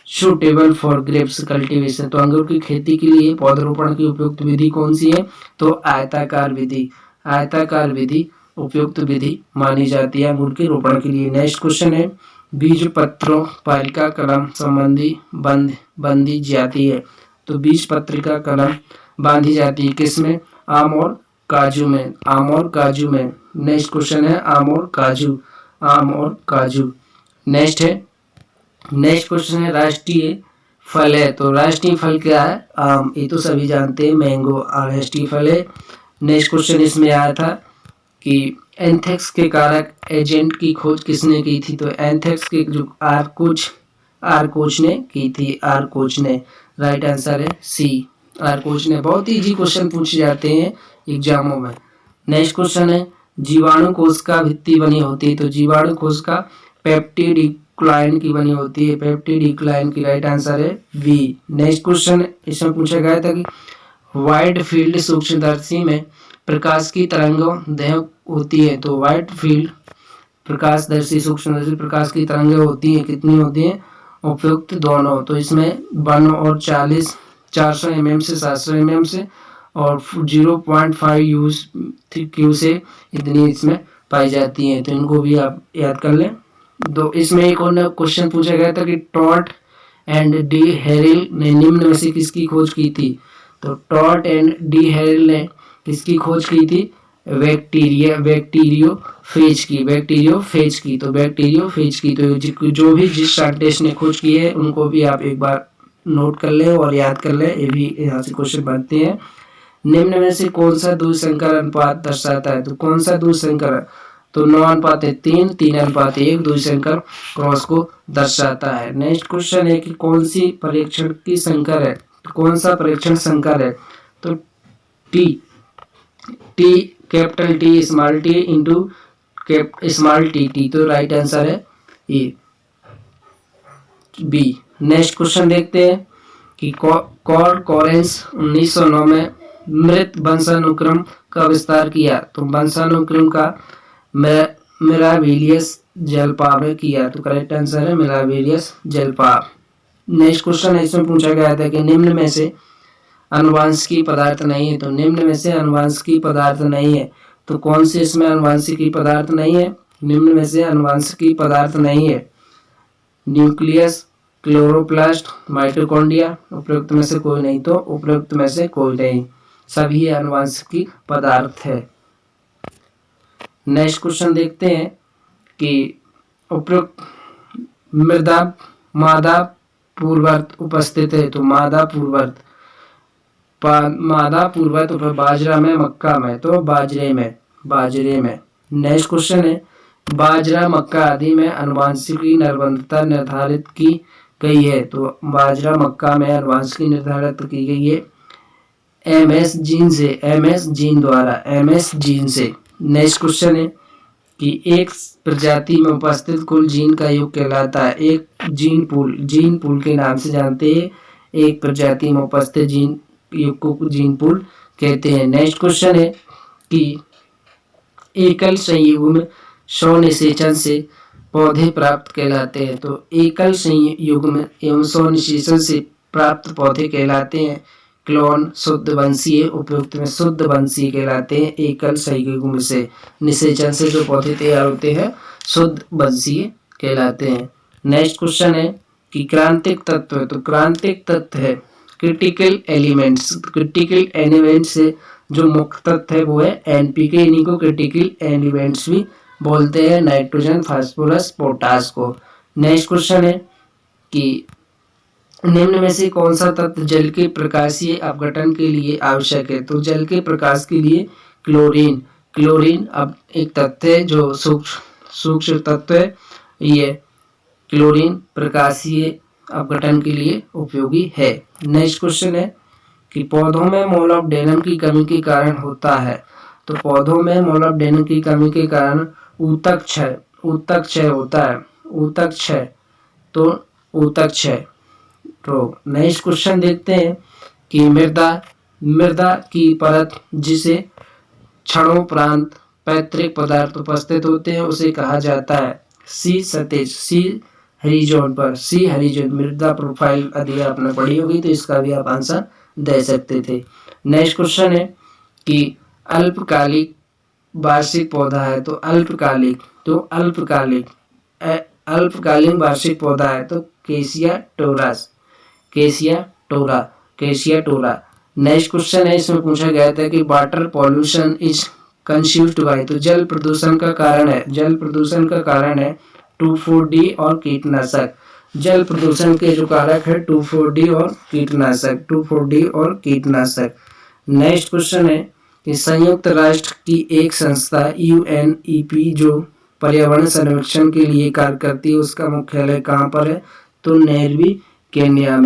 suitable for grapes cultivation, तो अंगूर की खेती के लिए पौधरोपण की उपयुक्त विधि कौन सी है? तो आयताकार विधि, आयताकार विधि उपयुक्त विधि मानी जाती है अंगूर के रोपण के लिए। नेक्स्ट क्वेश्चन है बीज पत्रों पालिका कलम संबंधी बंदी जाती है, तो बीज पत्रिका कलम बांधी जाती है किसमें? आम और काजू में, आम और काजू में। नेक्स्ट क्वेश्चन है आम और काजू, आम और काजू। नेक्स्ट क्वेश्चन है राष्ट्रीय फल है, तो राष्ट्रीय फल क्या है? आम, ये तो सभी जानते हैं मैंगो राष्ट्रीय फल है। नेक्स्ट क्वेश्चन इसमें आया था कि एंथ्रेक्स के कारक एजेंट की खोज किसने की थी? तो एंथ्रेक्स के जो आर कोच ने की थी, आर कोच ने, राइट आंसर है सी, आर कोच ने। बहुत ही इजी क्वेश्चन पूछे जाते हैं एग्जामों में। नेक्स्ट क्वेश्चन है जीवाणु कोशिका भित्ति बनी होती है, तो जीवाणु कोशिका पेप्टिडिक्लाइन की बनी होती है, पेप्टिडिक्लाइन की, राइट आंसर है बी। नेक्स्ट क्वेश्चन इसमें पूछा गया था कि वाइड फील्ड सूक्ष्मदर्शी में प्रकाश की तरंगें होती है, तो वाइड फील्ड प्रकाशदर्शी सूक्ष्मदर्शी प्रकाश की तरंगें होती हैं, कितनी होती हैं? उपयुक्त दोनों, तो इसमें 1 और 40 400 mm से 700 mm से और 0.5 क्यू से इतनी इसमें पाई जाती हैं, तो इनको भी आप याद कर लें। तो इसमें एक और क्वेश्चन पूछा गया था कि टॉट एंड डी हेरिल ने निम्न में से किसकी खोज की थी? तो टॉट एंड डी हेरिल ने किसकी खोज की थी? बैक्टीरियोफेज की, तो बैक्टीरियोफेज की, तो जो भी जिस साइंटिस्ट ने खोज की है उनको भी आप एक बार नोट कर ले और याद कर ले, ये भी यहाँ से क्वेश्चन बनते हैं। निम्न में से कौन सा दूरसंकर अनुपात दर्शाता है? तो कौन सा दूरसंकर? तो 9:3, 3:1 दूरसंकर क्रॉस को दर्शाता है। नेक्स्ट क्वेश्चन है कि कौन सी परीक्षण की संकर है? तो कौन सा परीक्षण संकर है? तो T capital T small T into small T, तो राइट आंसर है ए बी। नेक्स्ट क्वेश्चन देखते हैं कि कॉरेंस 1909 में मृत वंशानुक्रम का विस्तार किया। तो वंशानुक्रम का मिराविलियस जेलपाव ने किया। तो करेक्ट आंसर है मिराविलियस जेलपाव। नेक्स्ट क्वेश्चन है, इसमें पूछा गया था कि निम्न में से अनुवांशिकी पदार्थ नहीं है। तो निम्न में से अनुवांशिकी पदार्थ नहीं है, तो कौन से इसमें अनुवांशिकी पदार्थ नहीं है? निम्न में से अनुवांशिकी पदार्थ नहीं है न्यूक्लियस, क्लोरोप्लास्ट, माइटोकॉन्ड्रिया। उपरोक्त में से कोई नहीं, तो उपरोक्त में से कोई नहीं, सभी अनुवांशिकी पदार्थ है। नेक्स्ट क्वेश्चन देखते हैं कि उपरोक्त मृदा मादा पूर्वर्त उपस्थित है। तो मादा पूर्वर्त बाजरा में, मक्का में, तो बाजरे में। नेक्स्ट क्वेश्चन है, बाजरा, मक्का आदि में अनुवांशिकी निर्बंधता निर्धारित की गई है। तो बाजरा, मक्का में अनुवांशिकी निर्धारित की गई है एमएस जीन से, एमएस जीन से। नेक्स्ट क्वेश्चन है कि एक प्रजाति में उपस्थित कुल जीन का योग कहलाता है। एक जीन पूल के नाम से जानते हैं। एक प्रजाति में उपस्थित जीन योग को जीन पूल कहते हैं। नेक्स्ट क्वेश्चन है कि एकल संयुग्म स्वनिषेचन से पौधे प्राप्त कहलाते हैं। तो एकल संयुग्म एवं स्वनिषेचन से प्राप्त पौधे कहलाते हैं क्लोन, शुद्ध वंशीय। उपयुक्त में शुद्ध वंशीय कहलाते हैं। एकल संयुग्म से निषेचन से जो पौधे तैयार होते हैं शुद्ध वंशीय कहलाते हैं। नेक्स्ट क्वेश्चन है कि क्रांतिक तत्व है। तो क्रांतिक तत्व है क्रिटिकल एलिमेंट्स से जो मुख्य तत्व है वो है एनपीके। इन्हीं को क्रिटिकल एलिमेंट्स भी बोलते हैं, नाइट्रोजन, फास्फोरस, पोटास को। नेक्स्ट क्वेश्चन है कि निम्न में से कौन सा तत्व जल के प्रकाशीय अपघटन के लिए आवश्यक है। तो जल के प्रकाश के लिए क्लोरीन अब एक तत्व है जो सूक्ष्म तत्व है। ये क्लोरीन प्रकाशीय अपघटन के लिए उपयोगी है। नेक्स्ट क्वेश्चन है कि पौधों में मोलिब्डेनम की कमी के कारण होता है। तो पौधों में मोलिब्डेनम की कमी के कारण ऊतक क्षय होता है। ऊतक क्षय। तो नेक्स्ट क्वेश्चन देखते हैं कि मृदा की परत जिसे क्षणोपरांत पैतृक पदार्थ उपस्थित होते हैं उसे कहा जाता है सी हरिजोन। मृदा प्रोफाइल यदि आपने पढ़ी होगी तो इसका भी आप आंसर दे सकते थे। नेक्स्ट क्वेश्चन है कि अल्पकालिक वार्षिक पौधा है। तो अल्पकालीन वार्षिक पौधा है तो केसिया टोरा। नेक्स्ट क्वेश्चन है, इसमें पूछा गया था कि वाटर पॉल्यूशन इज कंस्यूम्ड बाय। तो जल प्रदूषण का कारण है 2,4-D और कीटनाशक। जल प्रदूषण के जो कारक है 2,4-D और कीटनाशक। नेक्स्ट क्वेश्चन है कि संयुक्त राष्ट्र की एक संस्था UNEP जो पर्यावरण संरक्षण के लिए कार्य करती है उसका मुख्यालय कहाँ पर है। तो नैरोबी केन्या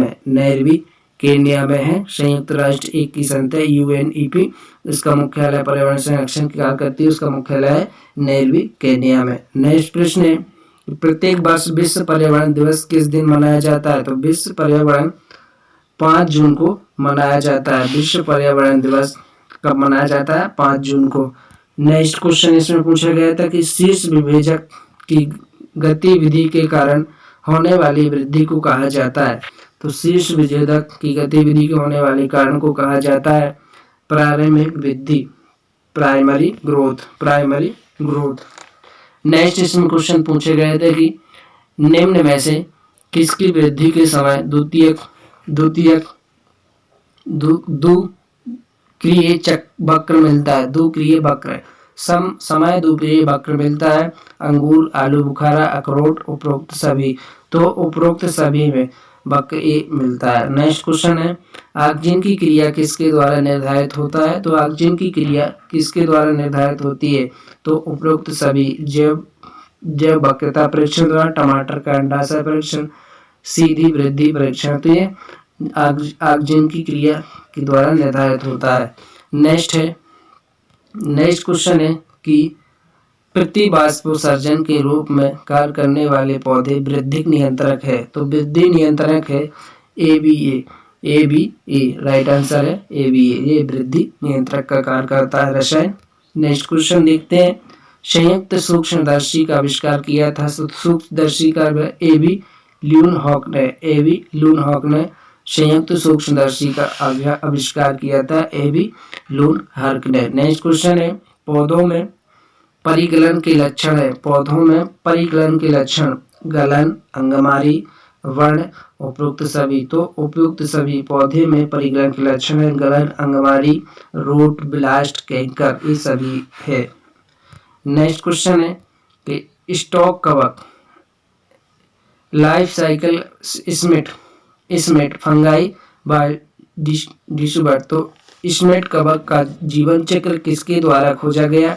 में है। संयुक्त राष्ट्र एक की संस्था UNEP, इसका मुख्यालय पर्यावरण संरक्षण की कार्य करती है, उसका मुख्यालय है नैरोबी केन्या में। नेक्स्ट प्रश्न है प्रत्येक वर्ष विश्व पर्यावरण दिवस किस दिन मनाया जाता है। तो विश्व पर्यावरण 5 जून को मनाया जाता है। विश्व पर्यावरण दिवस कब मनाया जाता है? 5 जून को। नेक्स्ट क्वेश्चन इसमें पूछा गया था कि शीर्ष विभेजक की गतिविधि के कारण होने वाली वृद्धि को कहा जाता है। तो शीर्ष विभेजक की गतिविधि के होने वाले कारण को कहा जाता है प्रारंभिक वृद्धि, प्राइमरी ग्रोथ। नेक्स्ट इसमें क्वेश्चन पूछे गए थे कि निम्न में से किसकी वृद्धि के समय द्वितीयक वक्र मिलता है। द्विक्रिय वक्र समय द्विक्रिय वक्र मिलता है। अंगूर, आलू बुखारा, अखरोट, उपरोक्त सभी। तो उपरोक्त सभी में वक्र ए मिलता है। नेक्स्ट क्वेश्चन है ऑक्सीजन की क्रिया किसके द्वारा निर्धारित होता है। तो ऑक्सीजन की क्रिया किसके द्वारा निर्धारित होती है। तो उपरोक्त सभी जैव वक्रता परीक्षण द्वारा, टमाटर का अंडाशय परीक्षण, सीधी वृद्धि परीक्षण। तो ये ऑक्सीजन की क्रिया के द्वारा निर्धारित होता है। नेक्स्ट क्वेश्चन है कि प्रतिबाष्पोत्सर्जन के रूप में कार्य करने वाले पौधे वृद्धि नियंत्रक है। तो वृद्धि नियंत्रक है ABA। A B A, right answer है ए बी ए। ये वृद्धि नियंत्रक का कार्य करता है रसायन। नेक्स्ट क्वेश्चन देखते हैं, संयुक्त सूक्ष्मदर्शी का आविष्कार किया था। सूक्ष्मदर्शी का ए बी ल्यूनहॉक ने, ए बी ल्यूनहॉक ने संयुक्त सूक्ष्मदर्शी का आविष्कार किया था, ए बी ल्यूनहॉक ने। नेक्स्ट क्वेश्चन है, पौधों में परिगलन के लक्षण है। पौधों में परिगलन के लक्षण गलन, अंगमारी, वर्ण, उपयुक्त सभी। तो उपयुक्त सभी पौधे में परिगलन के लक्षण है गलन, अंगमारी, रूट ब्लास्ट, कैंकर, ये सभी है। नेक्स्ट क्वेश्चन है कि स्टॉक कवक लाइफ साइकिल स्मेट फंगाई बाय डिशबर्ड। तो स्मेट कवक का जीवन चक्र किसके द्वारा खोजा गया?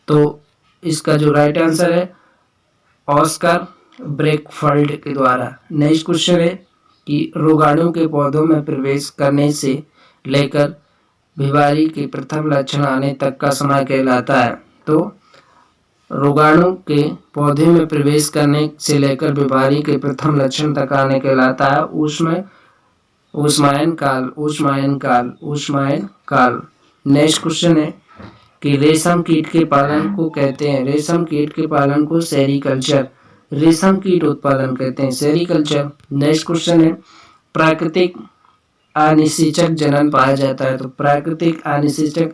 तो इसका जो राइट आंसर है ऑस्कर ब्रेकफल्ड के द्वारा। नेक्स्ट क्वेश्चन है कि रोगाणु के पौधों में प्रवेश करने से लेकर बीमारी के प्रथम लक्षण आने तक का समय कहलाता है। तो रोगाणु के पौधे में प्रवेश करने से लेकर बीमारी के प्रथम लक्षण तक आने कहलाता है ऊष्मायन काल। नेक्स्ट क्वेश्चन है कि रेशम कीट के पालन को कहते हैं, रेशम कीट के पालन को सेरीकल्चर, रेशम कीट उत्पादन कहते हैं सेरीकल्चर। नेक्स्ट क्वेश्चन है, प्राकृतिक अनिषेचक जनन पाया जाता है। तो प्राकृतिक अनिषेचक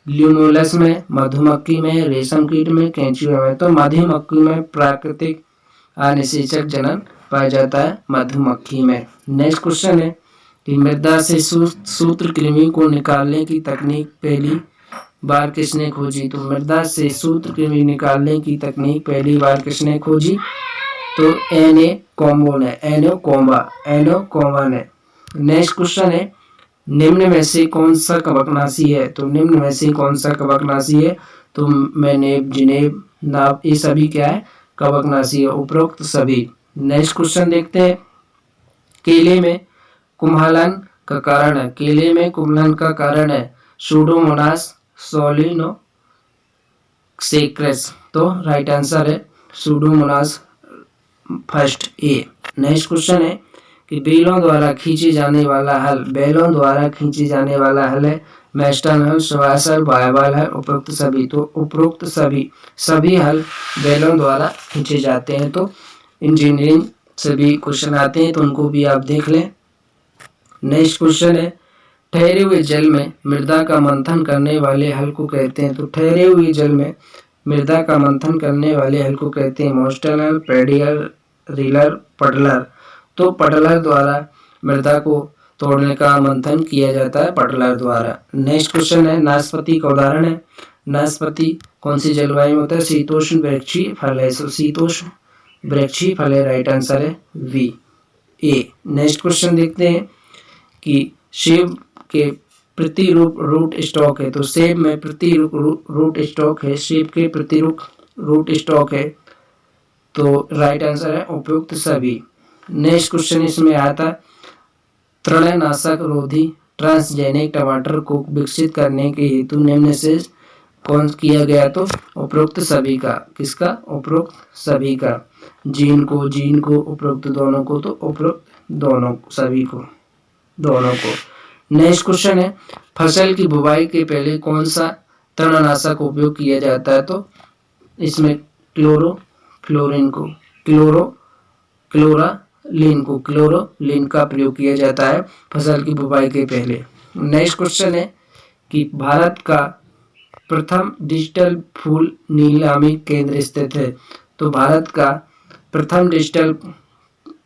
ल्यूनोलस में, मधुमक्खी में, रेशम कीट में, केंचुआ में। तो मधुमक्खी में प्राकृतिक अनिषेचक जनन पाया जाता है मधुमक्खी में। नेक्स्ट क्वेश्चन है कि मृदा से सूत्रकृमि को निकालने की तकनीक पहली बार किसने खोजी? तो मृदा से सूत्रकृमि निकालने की तकनीक पहली बार किसने खोजी? तो एन.ए. कोम्बा ने। नेक्स्ट क्वेश्चन है, निम्न में से कौन सा कवकनाशी है? तो निम्न में से कौन सा कवकनाशी है? तो मैनेब, जिनेब, नाब, ये सभी क्या है? कवकनाशी है, उपरोक्त सभी। नेक्स्ट क्वेश्चन देखते हैं, केले में कुम्हलन का कारण है, केले में कुम्हलन का कारण है सूडोमोनास सोलिनोसेक्रेस। तो राइट आंसर है Pseudomonas first A. Next question है कि बैलों द्वारा खींचे जाने वाला हल, बैलों द्वारा खींचे जाने वाला हल है मैस्टन हल, स्वास हल, बायबल हल, उपरोक्त सभी। तो उपरोक्त सभी हल बैलों द्वारा खींचे जाते हैं। तो इंजीनियरिंग से भी क्वेश्चन आते हैं, तो उनको भी आप देख लें। नेक्स्ट क्वेश्चन है, ठहरे हुए जल में मृदा का मंथन करने वाले हल को कहते हैं। तो ठहरे हुए जल में मृदा का मंथन करने वाले हल को कहते हैं मोस्टन हल, पेडियल, रीलर, पडलर। तो पडलर द्वारा मृदा को तोड़ने का मंथन किया जाता है पडलर द्वारा। नेक्स्ट क्वेश्चन है, नाशपाती का उदाहरण है, नाशपाती कौन सी जलवायु में होता है? शीतोष्ण वृक्षीय फल है, शीतोष्ण वृक्षीय फल है, राइट आंसर है वी ए। नेक्स्ट क्वेश्चन देखते हैं कि सेब के प्रतिरूप रूट स्टॉक है। तो सेब में प्रतिरूप रूट स्टॉक है, सेब के प्रतिरूप रूट स्टॉक है। तो राइट आंसर है उपयुक्त सभी। नेक्स्ट क्वेश्चन इसमें आता तृणनाशक रोधी ट्रांसजेनिक टमाटर को विकसित करने के हेतु निम्न से कौन किया गया? तो उपरोक्त सभी का। किसका? उपरोक्त सभी का। जीन को उपरोक्त दोनों को, तो उपरोक्त दोनों सभी को, दोनों को। नेक्स्ट क्वेश्चन है, फसल की बुवाई के पहले कौन सा तृणनाशक उपयोग किया जाता है? तो इसमें क्लोरालिन का प्रयोग किया जाता है फसल की बुवाई के पहले। नेक्स्ट क्वेश्चन है कि भारत का प्रथम डिजिटल फूल नीलामी केंद्र स्थित है। तो भारत का प्रथम डिजिटल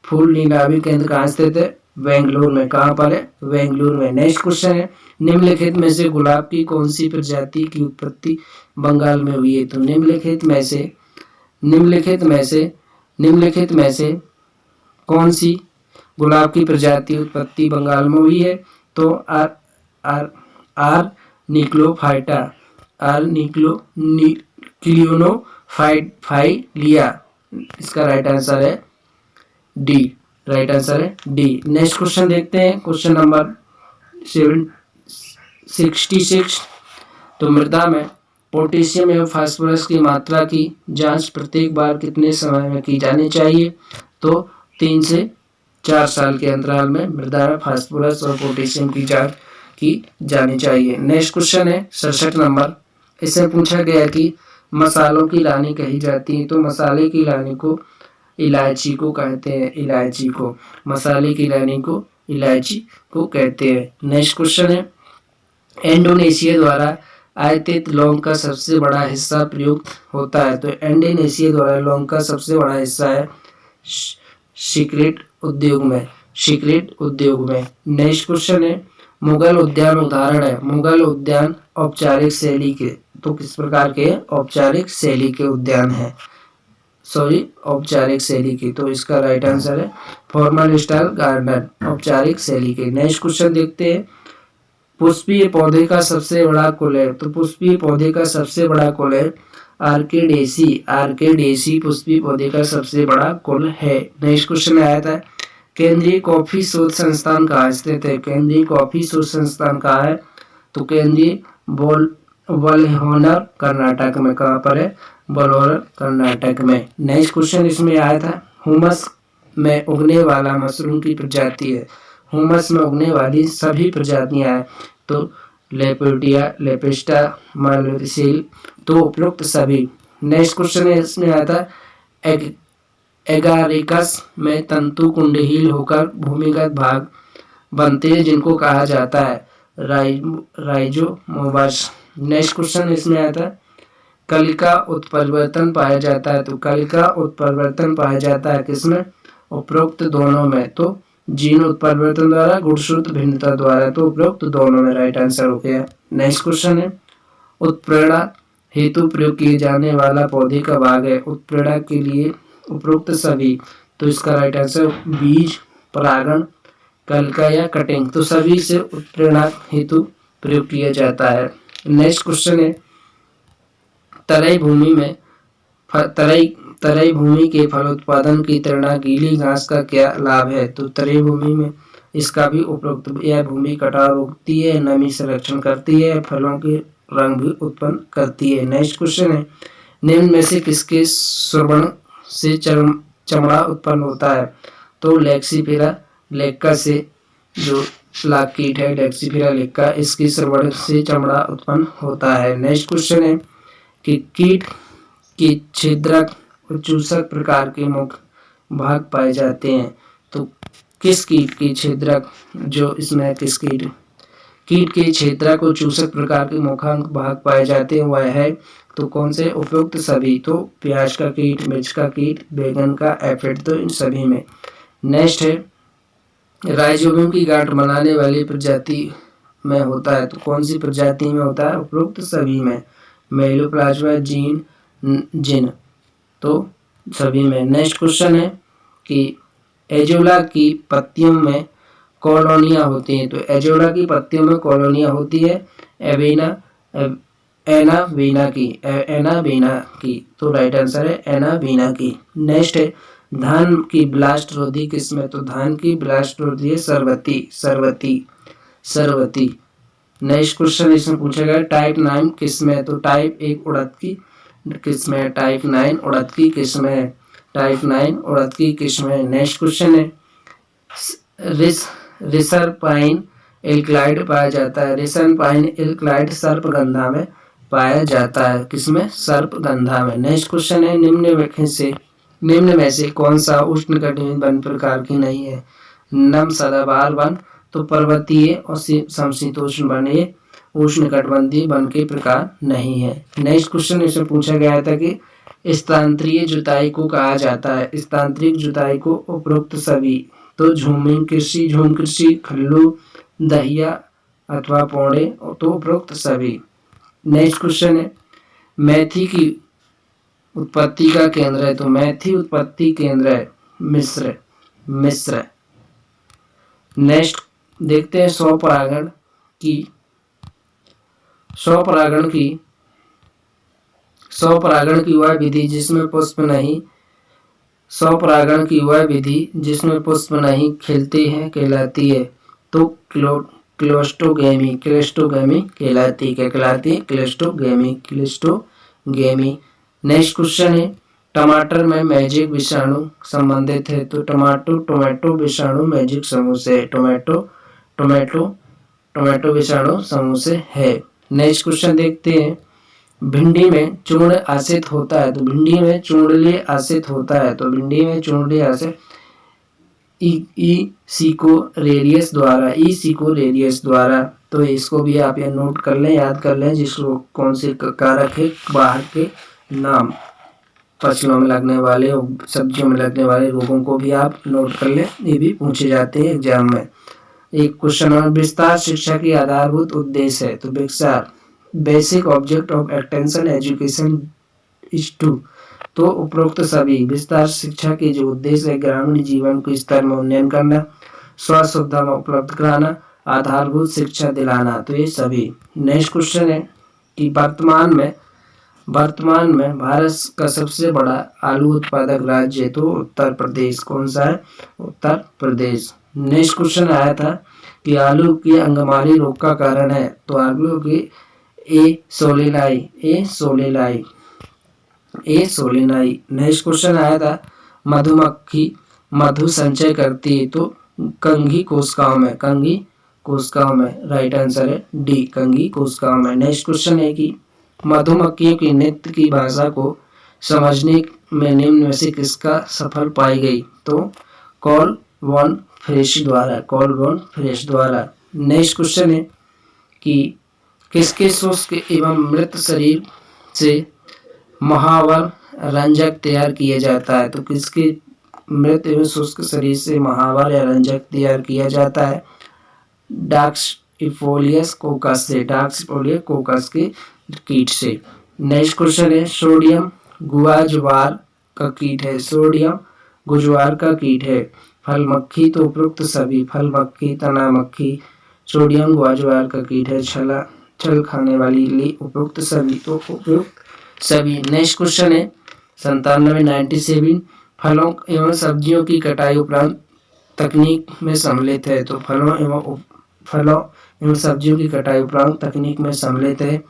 फूल नीलामी केंद्र कहाँ स्थित है? बेंगलुरु में। कहाँ पर है? बेंगलुरु में। नेक्स्ट क्वेश्चन है, निम्नलिखित में से गुलाब की कौन सी प्रजाति की उत्पत्ति बंगाल में हुई है? तो निम्नलिखित में से कौन सी गुलाब की प्रजाति उत्पत्ति बंगाल में हुई है? तो आर निक्लियोनोफाइलिया, इसका राइट आंसर है डी, राइट आंसर है डी। नेक्स्ट क्वेश्चन देखते हैं, क्वेश्चन नंबर 66। तो मृदा में पोटेशियम एवं फास्फोरस की मात्रा की जांच प्रत्येक बार कितने समय में की जानी चाहिए? तो 3 से 4 साल के अंतराल में मृदा में फास्फोरस और पोटेशियम की जांच की जानी चाहिए। नेक्स्ट क्वेश्चन है 67 नंबर। इससे पूछा गया कि मसालों की रानी कही जाती है, तो मसाले की रानी को इलायची को कहते हैं, इलायची को, मसाले की रानी को इलायची को कहते हैं। नेक्स्ट क्वेश्चन है इंडोनेशिया द्वारा आयातित लौंग का सबसे बड़ा हिस्सा प्रयुक्त होता है, तो इंडोनेशिया द्वारा लौंग का सबसे बड़ा हिस्सा है सिगरेट उद्योग में, सिगरेट उद्योग में। नेक्स्ट क्वेश्चन है मुगल उद्यान उदाहरण है, मुगल उद्यान औपचारिक शैली के, तो किस प्रकार के औपचारिक शैली के उद्यान है, सॉरी औपचारिक शैली की, तो इसका राइट आंसर है फॉर्मल स्टाइल गार्डन, औपचारिक शैली के। नेक्स्ट क्वेश्चन देखते हैं पुष्पीय पौधे का सबसे बड़ा कुल है, तो पुष्पीय पौधे का सबसे बड़ा कुल है आर्किडेसी, आर्किडेसी पुष्पीय पौधे का सबसे बड़ा कुल है। नेक्स्ट क्वेश्चन आया था केंद्रीय कॉफी शोध संस्थान कहाँ स्थित है, केंद्रीय कॉफी शोध संस्थान कहाँ है, तो केंद्रीय वल्होनर कर्नाटक में, कहाँ पर है, वल्होनर कर्नाटक में। नेक्स्ट क्वेश्चन इसमें आया था हुमस में उगने वाला मशरूम की प्रजाति है, हुमस में उगने वाली सभी प्रजातियां हैं, तो लेपोडिया, लेपिस्टा, मालवेसिल, तो उपयुक्त सभी। नेक्स्ट क्वेश्चन है इसमें आया था एगारिकस में तंतु कुंडहील होकर भूमिगत भाग बनते हैं जिनको कहा जाता है राइजोमोबस। नेक्स्ट क्वेश्चन इसमें आया था कलिका उत्परिवर्तन पाया जाता है, तो कलिका उत्परिवर्तन पाया जाता है किसमें, उपरोक्त दोनों में, तो जीन उत्परिवर्तन द्वारा, गुणसूत्र भिन्नता द्वारा, तो उपरोक्त दोनों में राइट आंसर हो गया। नेक्स्ट क्वेश्चन है उत्प्रेरणा हेतु प्रयोग किए जाने वाला पौधे का भाग है, उत्प्रेरणा के लिए उपरोक्त सभी, तो इसका राइट आंसर बीज, परागण, कलिका या कटिंग, तो सभी से उत्प्रेरणा हेतु प्रयोग किया जाता है। नेक्स्ट क्वेश्चन है तराई भूमि में तराई भूमि के फलोत्पादन की तुलना गीली घास का क्या लाभ है, तो तराई भूमि में इसका भी उपरोक्त, यह भूमि कटाव रोकती है, नमी संरक्षण करती है, फलों के रंग भी उत्पन्न करती है। नेक्स्ट क्वेश्चन है निम्न में से किसके श्रवण से चमड़ा उत्पन्न होता है, तो लेक्सिफेरा लेक्का से, जो लाख कीट है लेक्सिफेरा लेक्का, इसकी श्रवण से चमड़ा उत्पन्न होता है। नेक्स्ट क्वेश्चन है कि कीट की छिद्रक और चूसक प्रकार के मुख्य भाग पाए जाते हैं, तो किस कीट की छिद्रक, जो इसमें किस कीट के छिद्रक और चूसक प्रकार के मुख्य भाग पाए जाते हैं वह है, तो कौन से उपयुक्त सभी, तो प्याज का कीट, मिर्च का कीट, बैगन का एफिड, तो इन सभी में। नेक्स्ट है राइजोबियम की गांठ बनाने वाली प्रजाति में होता है, तो कौन सी प्रजाति में होता है, उपरोक्त सभी में, मेलोप्लाज्मा जिन, तो सभी में। नेक्स्ट क्वेश्चन है कि एजोला की पत्तियों में कॉलोनियां होती हैं, तो एजोला की पत्तियों में कॉलोनियां होती है एनाबीना की, तो राइट आंसर है एनाबीना की। नेक्स्ट है धान की ब्लास्ट रोधी किस्म, तो धान की ब्लास्ट रोधी है सरवती। नेक्स्ट क्वेश्चन इसमें पूछा गया टाइप 9 किस्म है, तो टाइप 1 उड़द की किस्म है, टाइप 9 उड़द की किस्म है, टाइप 9 उड़द की किस्म है। नेक्स्ट क्वेश्चन है रिसरपाइन एल्कलाइड पाया जाता है, रिसरपाइन एल्कलाइड सर्पगंधा में पाया जाता है, किसमें, सर्पगंधा में। नेक्स्ट क्वेश्चन है निम्न में से कौन सा उष्णकटिबंधीय वन प्रकार की नहीं है, नम सदाबहार वन, तो पर्वतीय और समशीतोष्ण वन ये उष्णकटिबंधीय वन के प्रकार नहीं है। नेक्स्ट क्वेश्चन इसमें पूछा गया था कि स्थानांतरित जुताई को कहा जाता है, स्थानांतरित जुताई को उपरोक्त सभी, तो झूम कृषि, खल्लू, दहिया अथवा पौड़े, तो उपरोक्त सभी। नेक्स्ट क्वेश्चन है मेथी की उत्पत्ति का केंद्र है, तो मेथी उत्पत्ति केंद्र है मिस्र। नेक्स्ट देखते हैं स्वपरागण की वह विधि जिसमें पुष्प नहीं खिलते हैं कहलाती है, तो क्लोस्टोगेमी कहलाती है, क्लोस्टोगेमी। नेक्स्ट क्वेश्चन है टमाटर में मैजिक विषाणु संबंधित है, तो टोमेटो विषाणु मैजिक समूह से, टोमेटो विषाणु समूह से है। नेक्स्ट क्वेश्चन देखते हैं, भिंडी में चूर्ण आसित होता है, तो भिंडी में चूर्णीय आसित होता है, तो भिंडी में चूर्णीय आसित इसिकोरेरियस द्वारा, तो इसको भी आप ये नोट कर लें, याद कर लें, जिसको कौन से कारक है, बाहर के नाम, फसलों में लगने वाले, सब्जियों में लगने वाले रोगों को भी आप नोट कर लें, ये भी पूछे जाते हैं एग्जाम में। एक क्वेश्चन और, विस्तार शिक्षा की आधारभूत उद्देश्य है, तो विस्तार basic object of extension education is to, तो उपरोक्त सभी विस्तार शिक्षा के जो उद्देश्य है, ग्रामीण जीवन को स्तर में उन्नयन करना, स्वास्थ्य सुविधा उपलब्ध कराना, आधारभूत शिक्षा दिलाना, तो ये सभी। नेक्स्ट क्वेश्चन है कि वर्तमान में भारत का सबसे बड़ा आलू उत्पादक राज्य, तो उत्तर प्रदेश। कौन सा है? उत्तर प्रदेश। नेक्स्ट क्वेश्चन आया था कि आलू की अंगमारी रोग का कारण है, तो आलू की ए सोलेनाई। नेक्स्ट क्वेश्चन आया था, मधुमक्खी मधु संचय करती है, तो कंघी कोशिकाओं में, राइट आंसर है डी, कंघी कोशिकाओं में। नेक्स्ट क्वेश्चन है कि मधुमक्खियों की नृत्य की भाषा को समझने में निम्न में से किसका सफल पाई गई, तो कॉल वॉन फ्रेश द्वारा। नेक्स्ट क्वेश्चन है कि किसके शुष्क एवं मृत शरीर से महावर रंजक तैयार किया जाता है, तो किसके मृत एवं शुष्क शरीर से महावर या रंजक तैयार किया जाता है? डाक्सिफोलियस कोकस के कीट से। नेक्स्ट क्वेश्चन है, सोडियम गुआज्वार का कीट है, फल मक्खी, तो उपरोक्त सभी, फल मक्खी, तना मक्खी, सोडियम गुआज्वार का कीट है, छल खाने वाली इल्ली, उपरोक्त सभी, तो उपरोक्त सभी। नेक्स्ट क्वेश्चन है 97 फलों एवं सब्जियों की कटाई उपरांत तकनीक में सम्मिलित है, तो फलों एवं सब्जियों की कटाई उपरांत तकनीक में सम्मिलित है,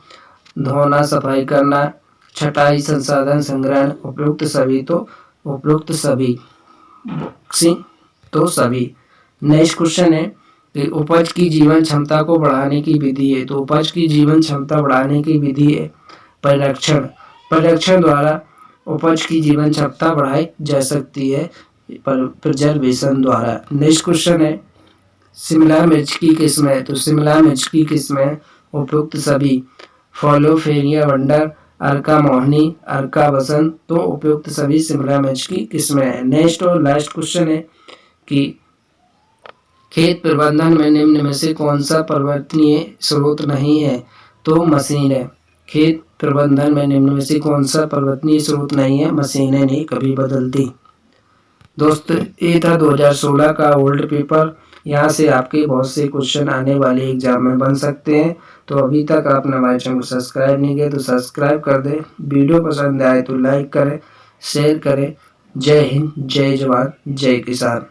धोना, सफाई करना, छटाई, संसाधन संग्रहण, उपयुक्त सभी, तो उपयुक्त सभी, बॉक्सिंग, तो सभी। नेक्स्ट क्वेश्चन है कि उपज की जीवन क्षमता को बढ़ाने की विधि है, तो उपज की जीवन क्षमता बढ़ाने की विधि है परिरक्षण द्वारा उपज की जीवन क्षमता बढ़ाई जा सकती है, प्रिजर्वेशन द्वारा। नेक्स्ट क्वेश्चन है, शिमला मिर्च की किस्में, तो शिमला मिर्च की किस्में उपयुक्त सभी, फॉलोफेरिया वंडर, अर्का मोहनी, अर्का बसंत, तो उपयुक्त सभी शिमला मिर्च की किस्में हैं। नेक्स्ट और लास्ट क्वेश्चन है कि खेत प्रबंधन में निम्न में से कौन सा परिवर्तनीय स्रोत नहीं है, तो मशीन है। खेत प्रबंधन में निम्न में से कौन सा परिवर्तनीय स्रोत नहीं है? मशीनें नहीं कभी बदलती। दोस्तों, ये था 2016 का ओल्ड पेपर। यहाँ से आपके बहुत से क्वेश्चन आने वाले एग्जाम में बन सकते हैं। तो अभी तक आपने हमारे चैनल को सब्सक्राइब नहीं किया तो सब्सक्राइब कर दें। वीडियो पसंद आए तो लाइक करें, शेयर करें। जय हिंद, जय जवान, जय किसान।